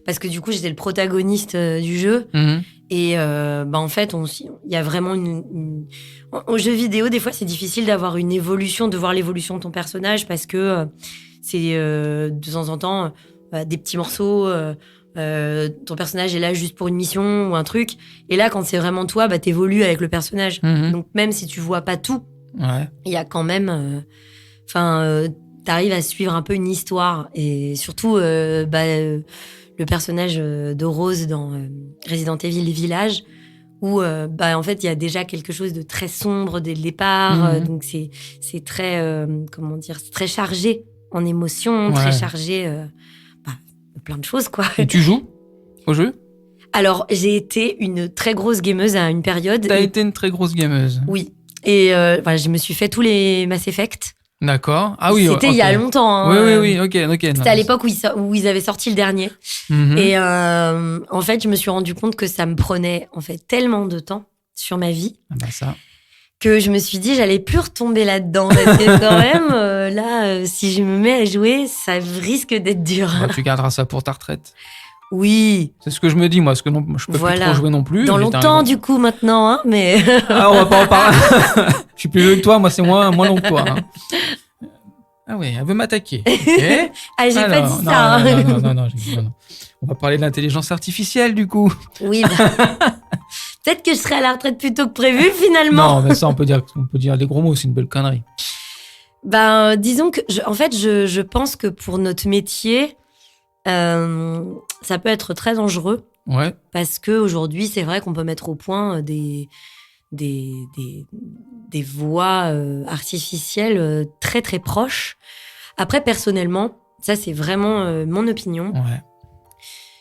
Parce que du coup, j'étais le protagoniste du jeu. Mhm. Et en fait, il y a vraiment au jeu vidéo, des fois, c'est difficile d'avoir une évolution, de voir l'évolution de ton personnage parce que c'est de temps en temps des petits morceaux. Ton personnage est là juste pour une mission ou un truc. Et là, quand c'est vraiment toi, t'évolues avec le personnage. Mhm. Donc, même si tu vois pas tout, Ouais. il y a quand même... t'arrives à suivre un peu une histoire. Et surtout, le personnage de Rose dans Resident Evil Village, où en fait, il y a déjà quelque chose de très sombre dès le départ. Mhm. Donc, c'est très... comment dire, c'est très chargé en émotions, Ouais. très chargé... plein de choses, quoi. Et tu joues au jeu? Alors, j'ai été une très grosse gameuse à une période. T'as été une très grosse gameuse. Oui. Et je me suis fait tous les Mass Effect. D'accord. Ah oui, C'était il y a longtemps. Oui, ok. C'était à l'époque où ils avaient sorti le dernier. Mhm. Et en fait, je me suis rendu compte que ça me prenait en fait tellement de temps sur ma vie Ah bah ça. que je me suis dit j'allais plus retomber là-dedans. Parce que quand même, si je me mets à jouer, ça risque d'être dur. Bah, tu garderas ça pour ta retraite. Oui. C'est ce que je me dis, moi, parce que non, je peux plus trop jouer non plus. Dans J'étais longtemps, un- du coup, maintenant, hein, mais... Ah, on va pas en parler. Je suis plus vieux que toi, moi, c'est moins long que toi. Hein. Ah oui, elle veut m'attaquer. Ok. Ah, j'ai pas Alors, dit ça. hein. Non. On va parler de l'intelligence artificielle, du coup. Oui, peut-être que je serai à la retraite plus tôt que prévu, finalement. Non, mais ça, on peut dire des gros mots, c'est une belle connerie. Disons que, je pense que pour notre métier, ça peut être très dangereux. Ouais. Parce qu'aujourd'hui, c'est vrai qu'on peut mettre au point des voix artificielles très, très proches. Après, personnellement, ça, c'est vraiment mon opinion. Ouais.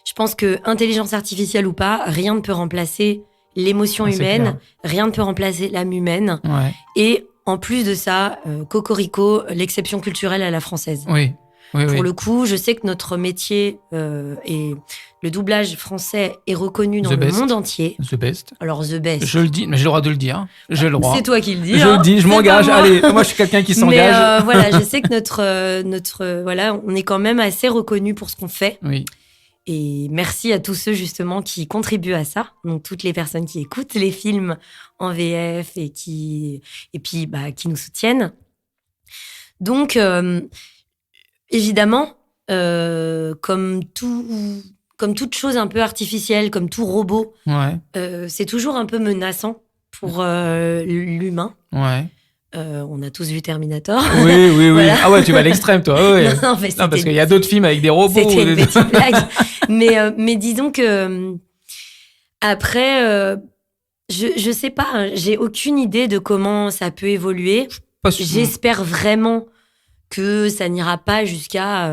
Je pense que intelligence artificielle ou pas, rien ne peut remplacer l'émotion Ah, c'est humaine, clair. rien ne peut remplacer l'âme humaine. Ouais. Et en plus de ça, cocorico, l'exception culturelle à la française. Oui. Pour le coup, je sais que notre métier et le doublage français est reconnu dans The le best. monde entier. The best. Alors, the best. Je le dis, mais j'ai le droit de le dire. J'ai le droit. C'est toi qui le dis. Je hein. le dis, je C'est m'engage. pas moi. Allez, moi, je suis quelqu'un qui Mais s'engage. voilà, je sais que notre on est quand même assez reconnu pour ce qu'on fait. Oui. Et merci à tous ceux justement qui contribuent à ça. Donc toutes les personnes qui écoutent les films en VF et qui nous soutiennent. Donc évidemment, comme toute chose un peu artificielle, comme tout robot, Ouais. c'est toujours un peu menaçant pour l'humain. Ouais. On a tous vu Terminator. Oui. Voilà. Ah ouais, tu vas à l'extrême, toi. Ouais. Non, mais Non, parce c'était qu'il y a d'autres films avec des robots. C'était une petite blague. Mais disons que après, je sais pas, hein, j'ai aucune idée de comment ça peut évoluer. Pas sûr. J'espère vraiment que ça n'ira pas jusqu'à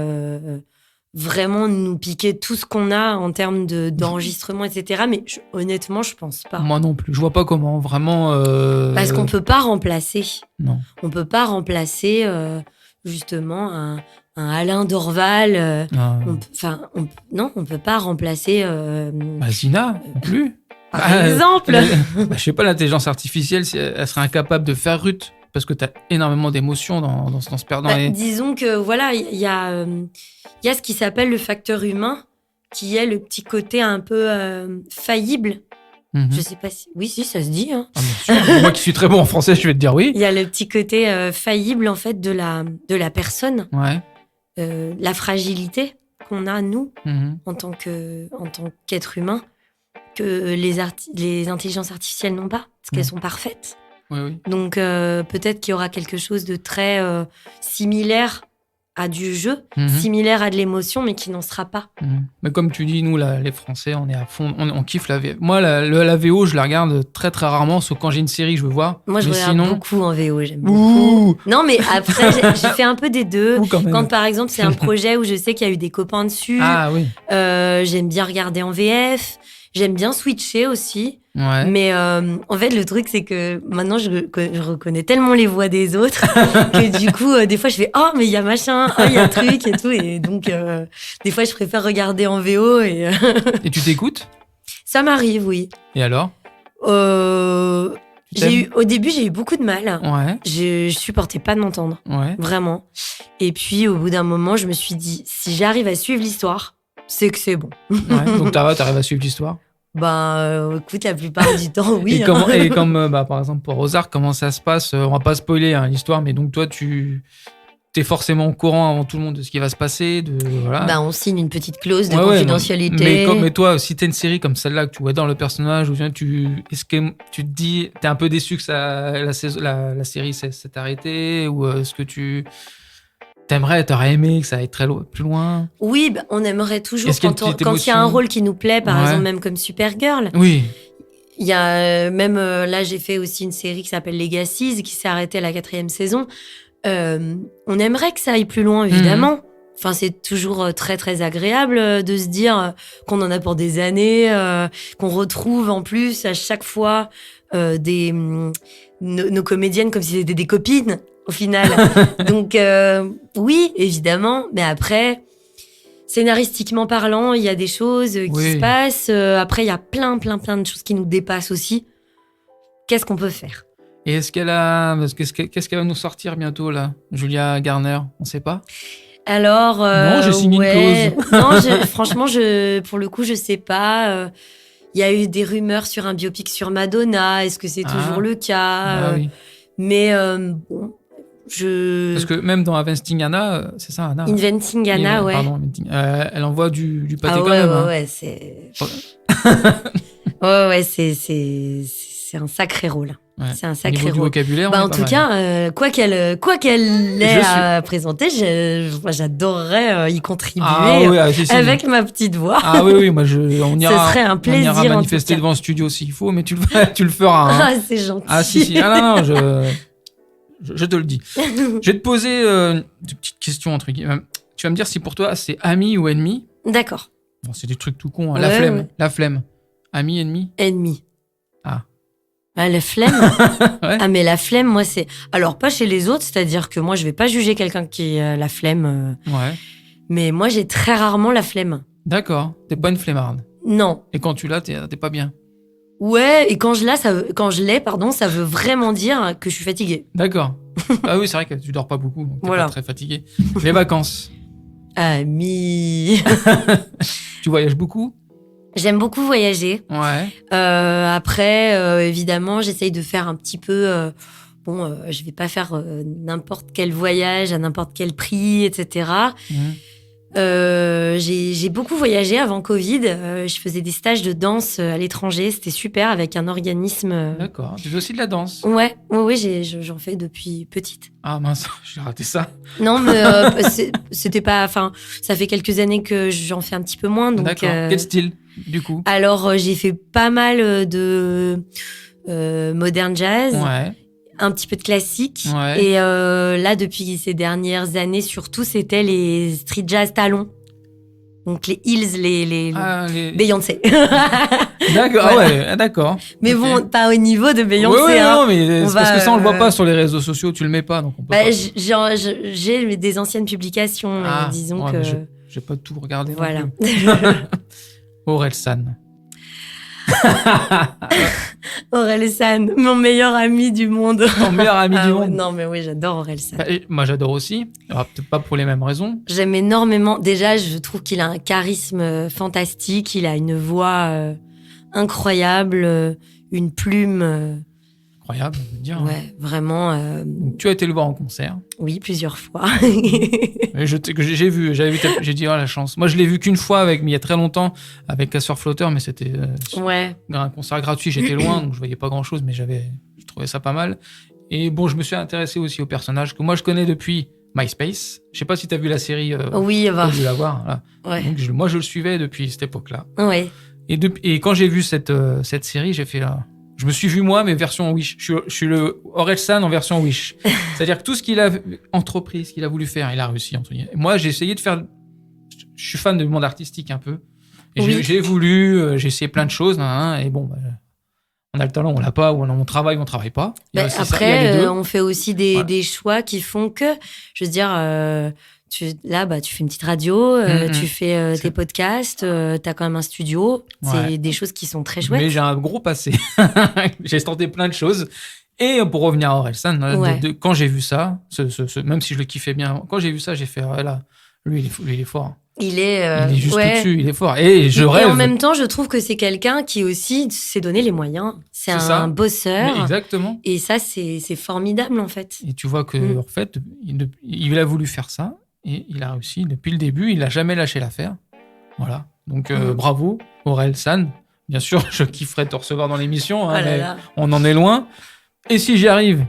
vraiment nous piquer tout ce qu'on a en termes d'enregistrement, etc. Mais honnêtement, je pense pas. Moi non plus. Je vois pas comment. Vraiment. Parce qu'on peut pas remplacer. Non. On peut pas remplacer justement un Alain Dorval. On peut pas remplacer. Zina, non plus. Par exemple. Je sais pas, l'intelligence artificielle, elle serait incapable de faire Ruth. Parce que tu as énormément d'émotions dans ce perdant. Disons que voilà, il y a ce qui s'appelle le facteur humain, qui est le petit côté un peu faillible Je sais pas si... Oui, si, ça se dit. Hein. Ah, bien sûr. Moi qui suis très bon en français, je vais te dire oui. Il y a le petit côté faillible, en fait, de la personne. Ouais. La fragilité qu'on a, nous, Mhm. en tant qu'être humain, que les intelligences artificielles n'ont pas, parce qu'elles sont parfaites. Oui. Donc, peut-être qu'il y aura quelque chose de très similaire à du jeu, similaire à de l'émotion, mais qui n'en sera pas. Mais comme tu dis, nous, là, les Français, on est à fond, on kiffe la VO. Moi, la VO, je la regarde très, très rarement, sauf quand j'ai une série que je veux voir. Moi, je mais regarde sinon... beaucoup en VO, j'aime beaucoup. Non, mais après, j'ai fait un peu des deux. Quand, par exemple, c'est un projet où je sais qu'il y a eu des copains dessus, j'aime bien regarder en VF, j'aime bien switcher aussi. Ouais. Mais en fait, le truc, c'est que maintenant, je reconnais tellement les voix des autres que du coup, des fois, je fais « Oh, mais il y a machin, oh, il y a un truc et tout ». Et donc, des fois, je préfère regarder en VO. Et tu t'écoutes ? Ça m'arrive, oui. Et alors ? Au début, j'ai eu beaucoup de mal. Ouais. Je supportais pas de m'entendre. Ouais. Vraiment. Et puis, au bout d'un moment, je me suis dit, si j'arrive à suivre l'histoire, c'est que c'est bon. Ouais. Donc, t'arrives à suivre l'histoire ? Écoute, la plupart du temps, oui. Et comme, par exemple, pour Ozark, comment ça se passe ? On va pas spoiler l'histoire, mais donc toi, t'es forcément au courant avant tout le monde de ce qui va se passer. Voilà. On signe une petite clause de confidentialité. Mais toi, si t'as une série comme celle-là, que tu vois dans le personnage, est-ce que tu te dis, t'es un peu déçu que la série s'est arrêtée ? Ou est-ce que t'aurais aimé que ça aille plus loin ? Oui, on aimerait toujours quand il y a un rôle qui nous plaît, par exemple, même comme Supergirl. Oui. Il y a même là, j'ai fait aussi une série qui s'appelle Legacies, qui s'est arrêtée à la 4e saison. On aimerait que ça aille plus loin, évidemment. Enfin, c'est toujours très, très agréable de se dire qu'on en a pour des années, qu'on retrouve en plus à chaque fois nos comédiennes comme si c'était des copines, au final. Donc, oui, évidemment. Mais après, scénaristiquement parlant, il y a des choses qui se passent. Après, il y a plein de choses qui nous dépassent aussi. Qu'est-ce qu'on peut faire ? Et qu'est-ce qu'elle va nous sortir bientôt, là, Julia Garner ? On sait pas ? Alors, non, j'ai signé une clause. Non, franchement, pour le coup, je sais pas. Il y a eu des rumeurs sur un biopic sur Madonna. Est-ce que c'est toujours le cas ? Oui. Mais Parce que même dans Inventing Anna, c'est ça, Anna. Inventing Anna, ouais. Pardon, elle envoie du pâté quand même. Ouais, c'est. ouais, c'est un sacré rôle. Ouais. C'est un sacré rôle. Du vocabulaire, en tout cas, quoi qu'elle ait à présenter, j'adorerais y contribuer avec ma petite voix. Ah oui, moi on ira. Ce serait un plaisir. On ira manifester devant le studio s'il faut, mais tu le feras. Hein. Ah, c'est gentil. Ah si. Ah non, je te le dis. Je vais te poser une petite question entre guillemets. Tu vas me dire si pour toi c'est ami ou ennemi. D'accord. Bon, c'est des trucs tout cons. Hein. La flemme. Ami, ennemi. Ennemi. Ah. La flemme. Ouais. Ah, mais la flemme, moi, c'est. Alors, pas chez les autres, c'est-à-dire que moi, je vais pas juger quelqu'un qui a la flemme. Ouais. Mais moi, j'ai très rarement la flemme. D'accord. T'es pas une flemmarde. Non. Et quand tu l'as, t'es pas bien. Ouais, et quand je l'ai, ça veut vraiment dire que je suis fatiguée. D'accord. Ah oui, c'est vrai que tu dors pas beaucoup, donc t'es pas très fatiguée. Les vacances. Ami. Tu voyages beaucoup ? J'aime beaucoup voyager. Ouais. Après, évidemment, j'essaye de faire un petit peu... je vais pas faire n'importe quel voyage à n'importe quel prix, etc. J'ai beaucoup voyagé avant Covid. Je faisais des stages de danse à l'étranger. C'était super avec un organisme. D'accord. Tu fais aussi de la danse ? Ouais, j'en fais depuis petite. Ah mince, j'ai raté ça. Non, mais c'était pas. Enfin, ça fait quelques années que j'en fais un petit peu moins. Donc, d'accord. Quel style, du coup ? Alors, j'ai fait pas mal de modern jazz. Ouais. Un petit peu de classique. Ouais. Et là, depuis ces dernières années, surtout, c'était les street jazz talons. Donc les Hills, les Beyoncé. D'accord, ouais, d'accord. Mais okay. Bon, pas au niveau de Beyoncé. Oui, non, mais c'est parce que ça, on le voit pas sur les réseaux sociaux, tu le mets pas, donc on peut pas. J'ai des anciennes publications, disons que... J'ai pas tout regardé. Voilà. Orelsan. Orelsan, mon meilleur ami du monde. Mon meilleur ami du monde. Non, mais oui, j'adore Orelsan. Moi, j'adore aussi. Alors, peut-être pas pour les mêmes raisons. J'aime énormément. Déjà, je trouve qu'il a un charisme fantastique. Il a une voix incroyable, une plume. Incroyable, je veux dire. Ouais, vraiment. Donc, tu as été le voir en concert. Oui, plusieurs fois. Et j'ai dit, oh la chance. Moi, je l'ai vu qu'une fois, mais il y a très longtemps, avec Casseur Flotteur, mais c'était un concert gratuit. J'étais loin, donc je voyais pas grand-chose, mais je trouvais ça pas mal. Et bon, je me suis intéressé aussi au personnage que moi, je connais depuis MySpace. Je sais pas si tu as vu la série. Oui, tu as dû la voir. Voilà. Ouais. Donc, moi, je le suivais depuis cette époque-là. Ouais. Et quand j'ai vu cette série, j'ai fait là. Je me suis vu moi, mais version Wish. Je suis le Orelsan en version Wish. C'est-à-dire que tout ce qu'il a entrepris, ce qu'il a voulu faire, il a réussi. Moi, j'ai essayé de faire. Je suis fan du monde artistique un peu. Et j'ai voulu, j'ai essayé plein de choses. Et bon, on a le talent, on l'a pas, ou on travaille, on travaille pas. Après, on fait aussi des choix qui font que, je veux dire, tu fais une petite radio, tu fais tes podcasts, t'as quand même un studio. C'est des choses qui sont très chouettes. Mais j'ai un gros passé. J'ai tenté plein de choses. Et pour revenir à Orelsan, quand j'ai vu ça, même si je le kiffais bien, quand j'ai vu ça, j'ai fait, là, lui, il est fort. Il est juste au-dessus, il est fort. Et je rêve. Et en même temps, je trouve que c'est quelqu'un qui aussi s'est donné les moyens. C'est un bosseur. Mais exactement. Et ça, c'est formidable, en fait. Et tu vois que, en fait, il a voulu faire ça. Et il a réussi depuis le début. Il n'a jamais lâché l'affaire. Voilà. Donc, bravo, Orelsan. Bien sûr, je kifferais te recevoir dans l'émission. Mais on en est loin. Et si j'y arrive,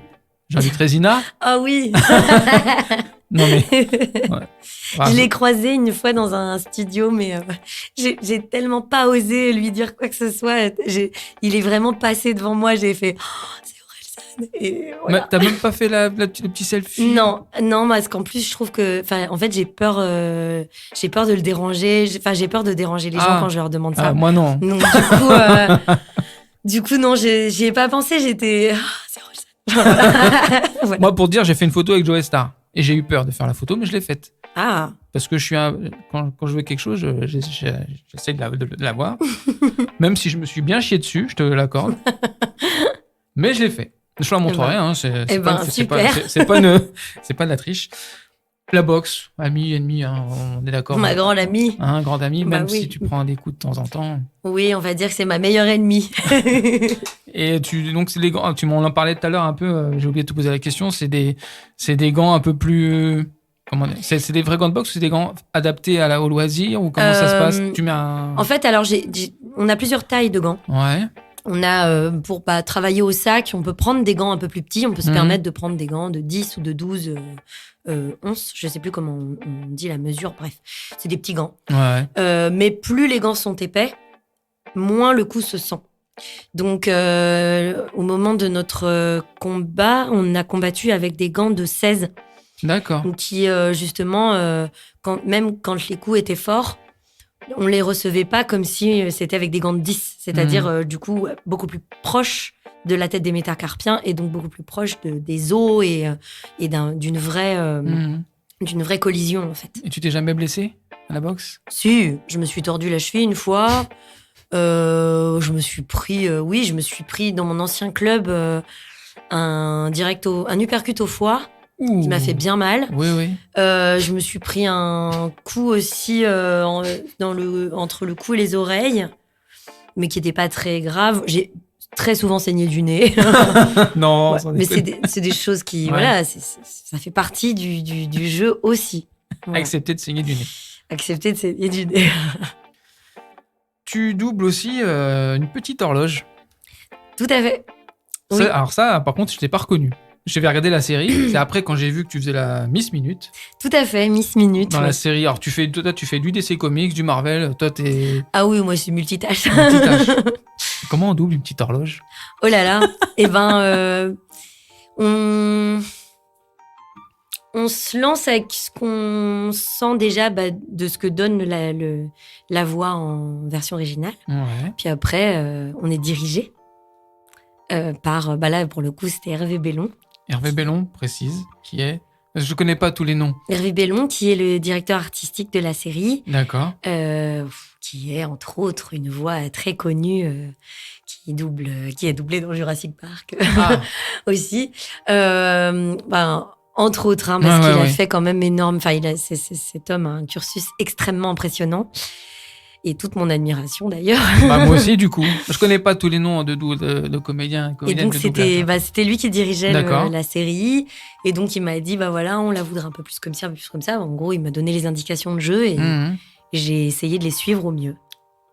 j'inviterai Zina. Ah oui. Non mais, je l'ai croisé une fois dans un studio, mais j'ai tellement pas osé lui dire quoi que ce soit. Il est vraiment passé devant moi. J'ai fait c'est Orelsan. Et voilà. Mais t'as même pas fait le petit selfie? Non, parce qu'en plus je trouve que, en fait, j'ai peur de le déranger. J'ai peur de déranger les gens quand je leur demande ça. Moi non. Donc du coup non, j'y ai pas pensé. J'étais c'est Orelsan. Voilà. Moi, pour te dire, j'ai fait une photo avec Joe Star. Et j'ai eu peur de faire la photo, mais je l'ai faite. Ah. Parce que quand je veux quelque chose, j'essaie de l'avoir. Même si je me suis bien chié dessus, je te l'accorde. Mais je l'ai fait. Je la montrerai. C'est pas de la triche. La boxe, ami, ennemi, on est d'accord. Ma grande amie. Grande amie, même si tu prends des coups de temps en temps. Oui, on va dire que c'est ma meilleure ennemie. Et donc c'est des gants, tu m'en en parlais tout à l'heure un peu, j'ai oublié de te poser la question, c'est des gants un peu plus... Comment dire, c'est des vrais gants de boxe ou c'est des gants adaptés au loisir ou comment ça se passe? Tu mets En fait, alors, on a plusieurs tailles de gants. Ouais. On a, pour travailler au sac, on peut prendre des gants un peu plus petits. On peut se permettre de prendre des gants de 10 ou de 12 onces. Je ne sais plus comment on dit la mesure. Bref, c'est des petits gants. Ouais. Mais plus les gants sont épais, moins le coup se sent. Donc, au moment de notre combat, on a combattu avec des gants de 16. D'accord. Donc, qui, justement, même quand les coups étaient forts, on les recevait pas comme si c'était avec des gants de 10, c'est-à-dire du coup beaucoup plus proche de la tête des métacarpiens et donc beaucoup plus proche des os et d'une vraie collision en fait. Et tu t'es jamais blessé à la boxe? Si, je me suis tordu la cheville une fois. Je me suis pris dans mon ancien club un uppercut au foie. Qui m'a fait bien mal. Oui. Je me suis pris un coup aussi entre le cou et les oreilles, mais qui n'était pas très grave. J'ai très souvent saigné du nez. Non, mais c'est des choses qui, ça fait partie du jeu aussi. Voilà. Accepter de saigner du nez. Accepter de saigner du nez. Tu doubles aussi une petite horloge. Tout à fait. Oui. Alors ça, par contre, je ne t'ai pas reconnu. J'avais regardé la série, c'est après quand j'ai vu que tu faisais la Miss Minute. Tout à fait, Miss Minute. Dans la série, alors tu fais du DC Comics, du Marvel, toi t'es... Ah oui, moi je suis multitâche. Comment on double une petite horloge? Oh là là, on se lance avec ce qu'on sent déjà de ce que donne la voix en version originale. Ouais. Puis après, on est dirigé par, là pour le coup, c'était Hervé Bellon. Hervé Bellon, précise, qui est... Je connais pas tous les noms. Hervé Bellon, qui est le directeur artistique de la série. D'accord. Qui est, entre autres, une voix très connue qui est doublée dans Jurassic Park aussi. Entre autres, parce qu'il a fait quand même énorme... cet homme a un cursus extrêmement impressionnant. et toute mon admiration d'ailleurs. Bah, moi aussi, du coup. Je connais pas tous les noms de comédiens et Et comédiennes donc de doublage. c'était lui qui dirigeait D'accord. la série. Et donc il m'a dit, bah voilà, on la voudrait un peu plus comme ça, un peu plus comme ça. En gros, il m'a donné les indications de jeu et Mhm. j'ai essayé de les suivre au mieux.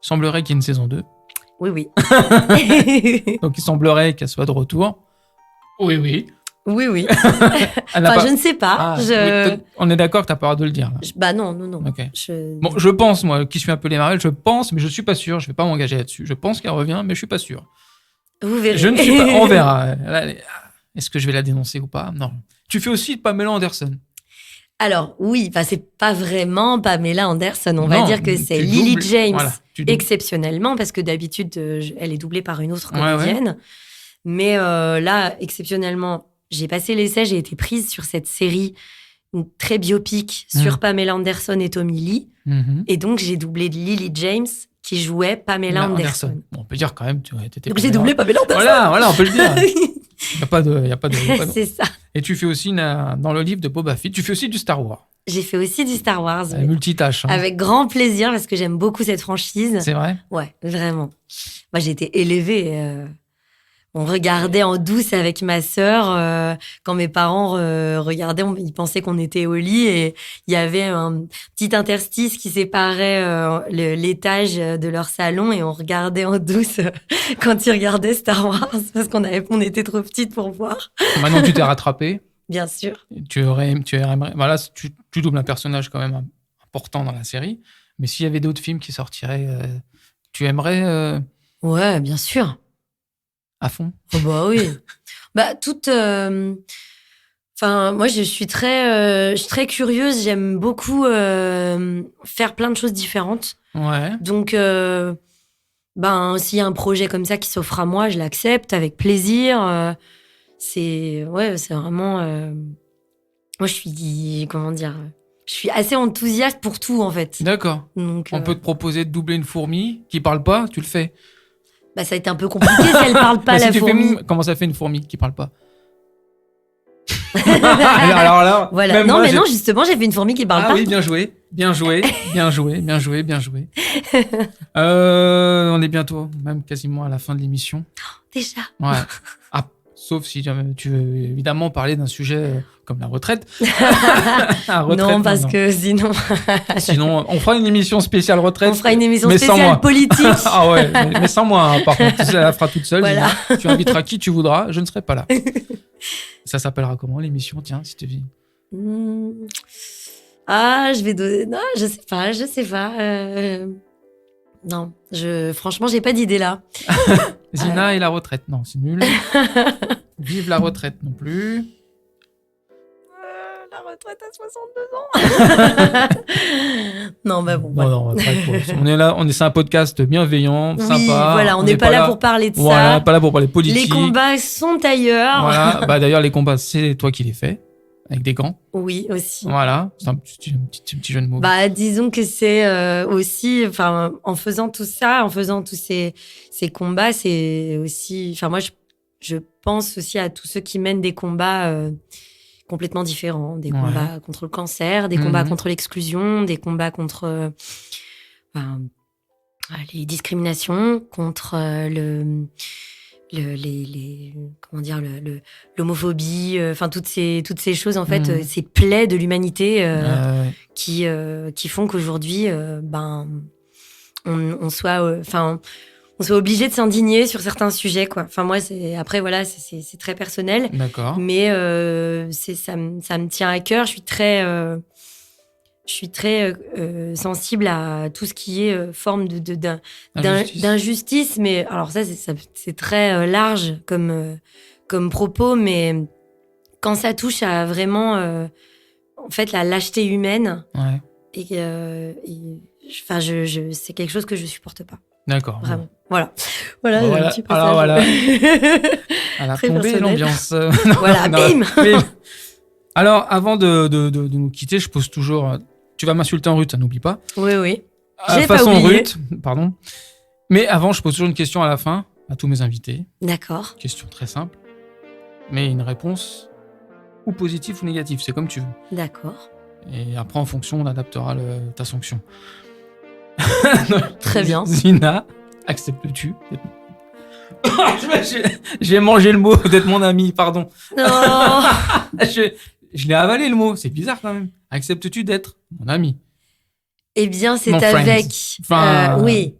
Semblerait qu'il y ait une saison 2. Oui, oui. Donc il semblerait qu'elle soit de retour. Oui, oui. Oui, oui. Elle n'a Enfin, pas- je ne sais pas. Ah, oui, on est d'accord que t'as pas le droit de le dire. Là. Bah non, non, non. Ok. Je... Bon, je pense, moi, qui suis un peu les Marvel, je pense, mais je suis pas sûr. Je vais pas m'engager là-dessus. Je pense qu'elle revient, mais je suis pas sûr. Vous verrez. Je ne suis pas. On verra. Est-ce que je vais la dénoncer ou pas? Non. Tu fais aussi Pamela Anderson. Alors, oui, enfin, c'est pas vraiment Pamela Anderson. On va Non, dire que c'est tu Lily doubles. James, Voilà, tu doubles. exceptionnellement, parce que d'habitude, elle est doublée par une autre Ouais, comédienne. Mais là, exceptionnellement, j'ai passé l'essai, j'ai été prise sur cette série très biopique sur Pamela Anderson et Tommy Lee. Mhm. Et donc, j'ai doublé Lily James, qui jouait Pamela Anderson. Bon, on peut dire quand même, tu étais. Donc, j'ai doublé Pamela Anderson. Voilà, on peut le dire. Il n'y a pas de. C'est ça. Et tu fais aussi, dans le livre de Boba Fett, tu fais aussi du Star Wars. J'ai fait aussi du Star Wars. Ouais. Multitâche. Hein. Avec grand plaisir, parce que j'aime beaucoup cette franchise. C'est vrai? Ouais, vraiment. Moi, j'ai été élevée. On regardait en douce avec ma sœur. Quand mes parents regardaient, ils pensaient qu'on était au lit et il y avait un petit interstice qui séparait l'étage de leur salon et on regardait en douce quand ils regardaient Star Wars parce on était trop petites pour voir. Maintenant, tu t'es rattrapée. Bien sûr. Tu aimerais. Voilà, tu doubles un personnage quand même important dans la série. Mais s'il y avait d'autres films qui sortiraient, tu aimerais Ouais, bien sûr. à fond? Oh bah oui. Bah toute. Enfin, moi, je suis très curieuse. J'aime beaucoup faire plein de choses différentes. Ouais. Donc, s'il y a un projet comme ça qui s'offre à moi, je l'accepte avec plaisir. C'est vraiment. Moi, je suis comment dire. Je suis assez enthousiaste pour tout en fait. D'accord. Donc, On peut te proposer de doubler une fourmi qui parle pas, tu le fais. Bah, ça a été un peu compliqué si elle parle pas, Mais la si tu fourmi. comment ça fait une fourmi qui parle pas? Alors là, Voilà. même Non, moi, mais non, justement, j'ai fait une fourmi qui parle Ah pas. oui, bien joué, bien joué, bien joué, bien joué, bien joué. On est bientôt, même quasiment à la fin de l'émission. Déjà. Ouais. Ah, sauf si jamais tu veux évidemment parler d'un sujet comme la retraite. La retraite, Non, parce non. que sinon. Sinon, on fera une émission spéciale retraite. On fera une émission mais sans moi. spéciale politique. Ah ouais, mais sans moi, hein, par contre. Elle la fera toute seule. Voilà. Dis-moi. Tu inviteras qui tu voudras, je ne serai pas là. Ça s'appellera comment l'émission? Tiens, si tu dis. Ah, je vais donner. Non, je sais pas. Non, franchement, j'ai pas d'idée là. Zina et la retraite. Non, c'est nul. Vive la retraite non plus. La retraite à 62 ans. Non, bah bon. Voilà. Non, on est là, c'est un podcast bienveillant, Oui, sympa. voilà, on n'est pas là pour parler de Voilà, ça. pas là pour parler politique. Les combats sont ailleurs. Voilà, bah d'ailleurs les combats, c'est toi qui les fais avec des gants. Oui, aussi. Voilà, c'est un petit jeu de mots. Bah, disons que c'est aussi, enfin, en faisant tout ça, en faisant tous ces combats, c'est aussi, enfin, moi, je pense aussi à tous ceux qui mènent des combats complètement différents, des combats contre le cancer, des combats contre l'exclusion, des combats contre les discriminations, contre l'homophobie, enfin toutes ces choses en fait, ces plaies de l'humanité qui font qu'aujourd'hui on soit obligé de s'indigner sur certains sujets quoi. Enfin moi c'est très personnel. D'accord. Mais ça me tient à cœur. Je suis très sensible à tout ce qui est forme d'injustice. Mais alors c'est très large comme propos. Mais quand ça touche à vraiment en fait la lâcheté humaine, et c'est quelque chose que je supporte pas. D'accord. Vraiment. Voilà. Voilà. Voilà. Un petit passage. Alors voilà. Elle a Très tombé personnel. l'ambiance. Voilà, bim. Alors, avant de nous quitter, je pose toujours. Tu vas m'insulter en rut, ça n'oublie pas. Oui. J'ai Façon pas oublié. rut, pardon. Mais avant, je pose toujours une question à la fin à tous mes invités. D'accord. Question très simple, mais une réponse ou positive ou négative, c'est comme tu veux. D'accord. Et après, en fonction, on adaptera ta sanction. Très bien. Zina, acceptes-tu J'ai mangé le mot d'être mon ami, pardon. Non. Je l'ai avalé le mot, c'est bizarre quand même. Acceptes-tu d'être mon ami? Eh bien, c'est Mon avec... Enfin, oui.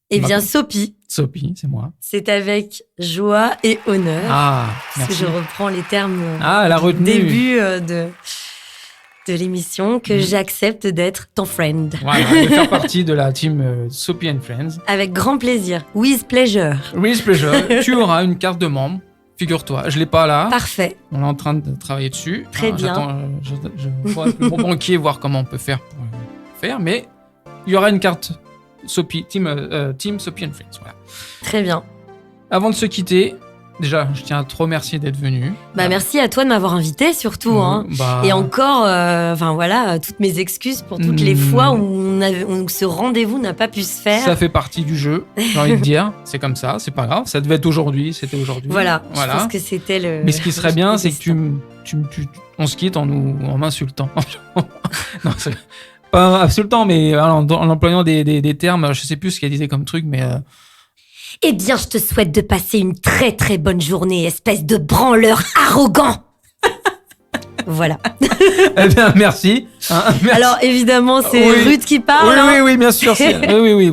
Eh bien, Sophie, Sophie, c'est moi. c'est avec joie et honneur. Ah, Parce que merci. je reprends les termes Ah, elle a du retenu. début de l'émission, que j'accepte d'être ton friend. Voilà, de faire partie de la team Sophie and Friends. Avec grand plaisir. With pleasure. With pleasure, tu auras une carte de membre. Figure-toi, je l'ai pas là. Parfait. On est en train de travailler dessus. Très bien. J'attends, je vois avec mon banquier voir comment on peut faire pour faire, mais il y aura une carte Sophie, team Sophie and Friends. Voilà. Très bien. Avant de se quitter, déjà, je tiens à te remercier d'être venu. Merci à toi de m'avoir invité, surtout. Hein. Et encore, toutes mes excuses pour toutes les fois où ce rendez-vous n'a pas pu se faire. Ça fait partie du jeu, j'ai envie de dire. C'est comme ça, c'est pas grave. Ça devait être aujourd'hui, c'était aujourd'hui. Voilà, je pense que c'était le... Mais ce qui serait bien, c'est que on se quitte en m'insultant. Non, c'est pas insultant, mais en employant des termes, je sais plus ce qu'elle disait comme truc, mais... Eh bien, je te souhaite de passer une très très bonne journée, espèce de branleur arrogant. Voilà. Eh bien, merci. Merci. Alors, évidemment, c'est Ruth qui parle. Oui, bien sûr. Oui.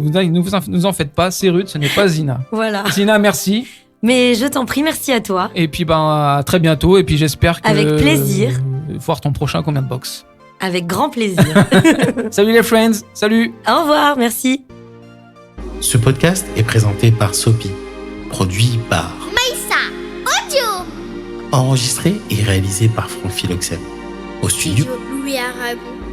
Vous en faites pas. C'est Ruth, ce n'est pas Zina. Voilà. Zina, merci. Mais je t'en prie, merci à toi. Et puis, à très bientôt. Et puis, j'espère que... Avec plaisir. Voir ton prochain combien de box. Avec grand plaisir. Salut les friends. Salut. Au revoir, merci. Ce podcast est présenté par Sopi, produit par Maïssa Audio. enregistré et réalisé par Franck Philoxène. Au studio Louis Arabou.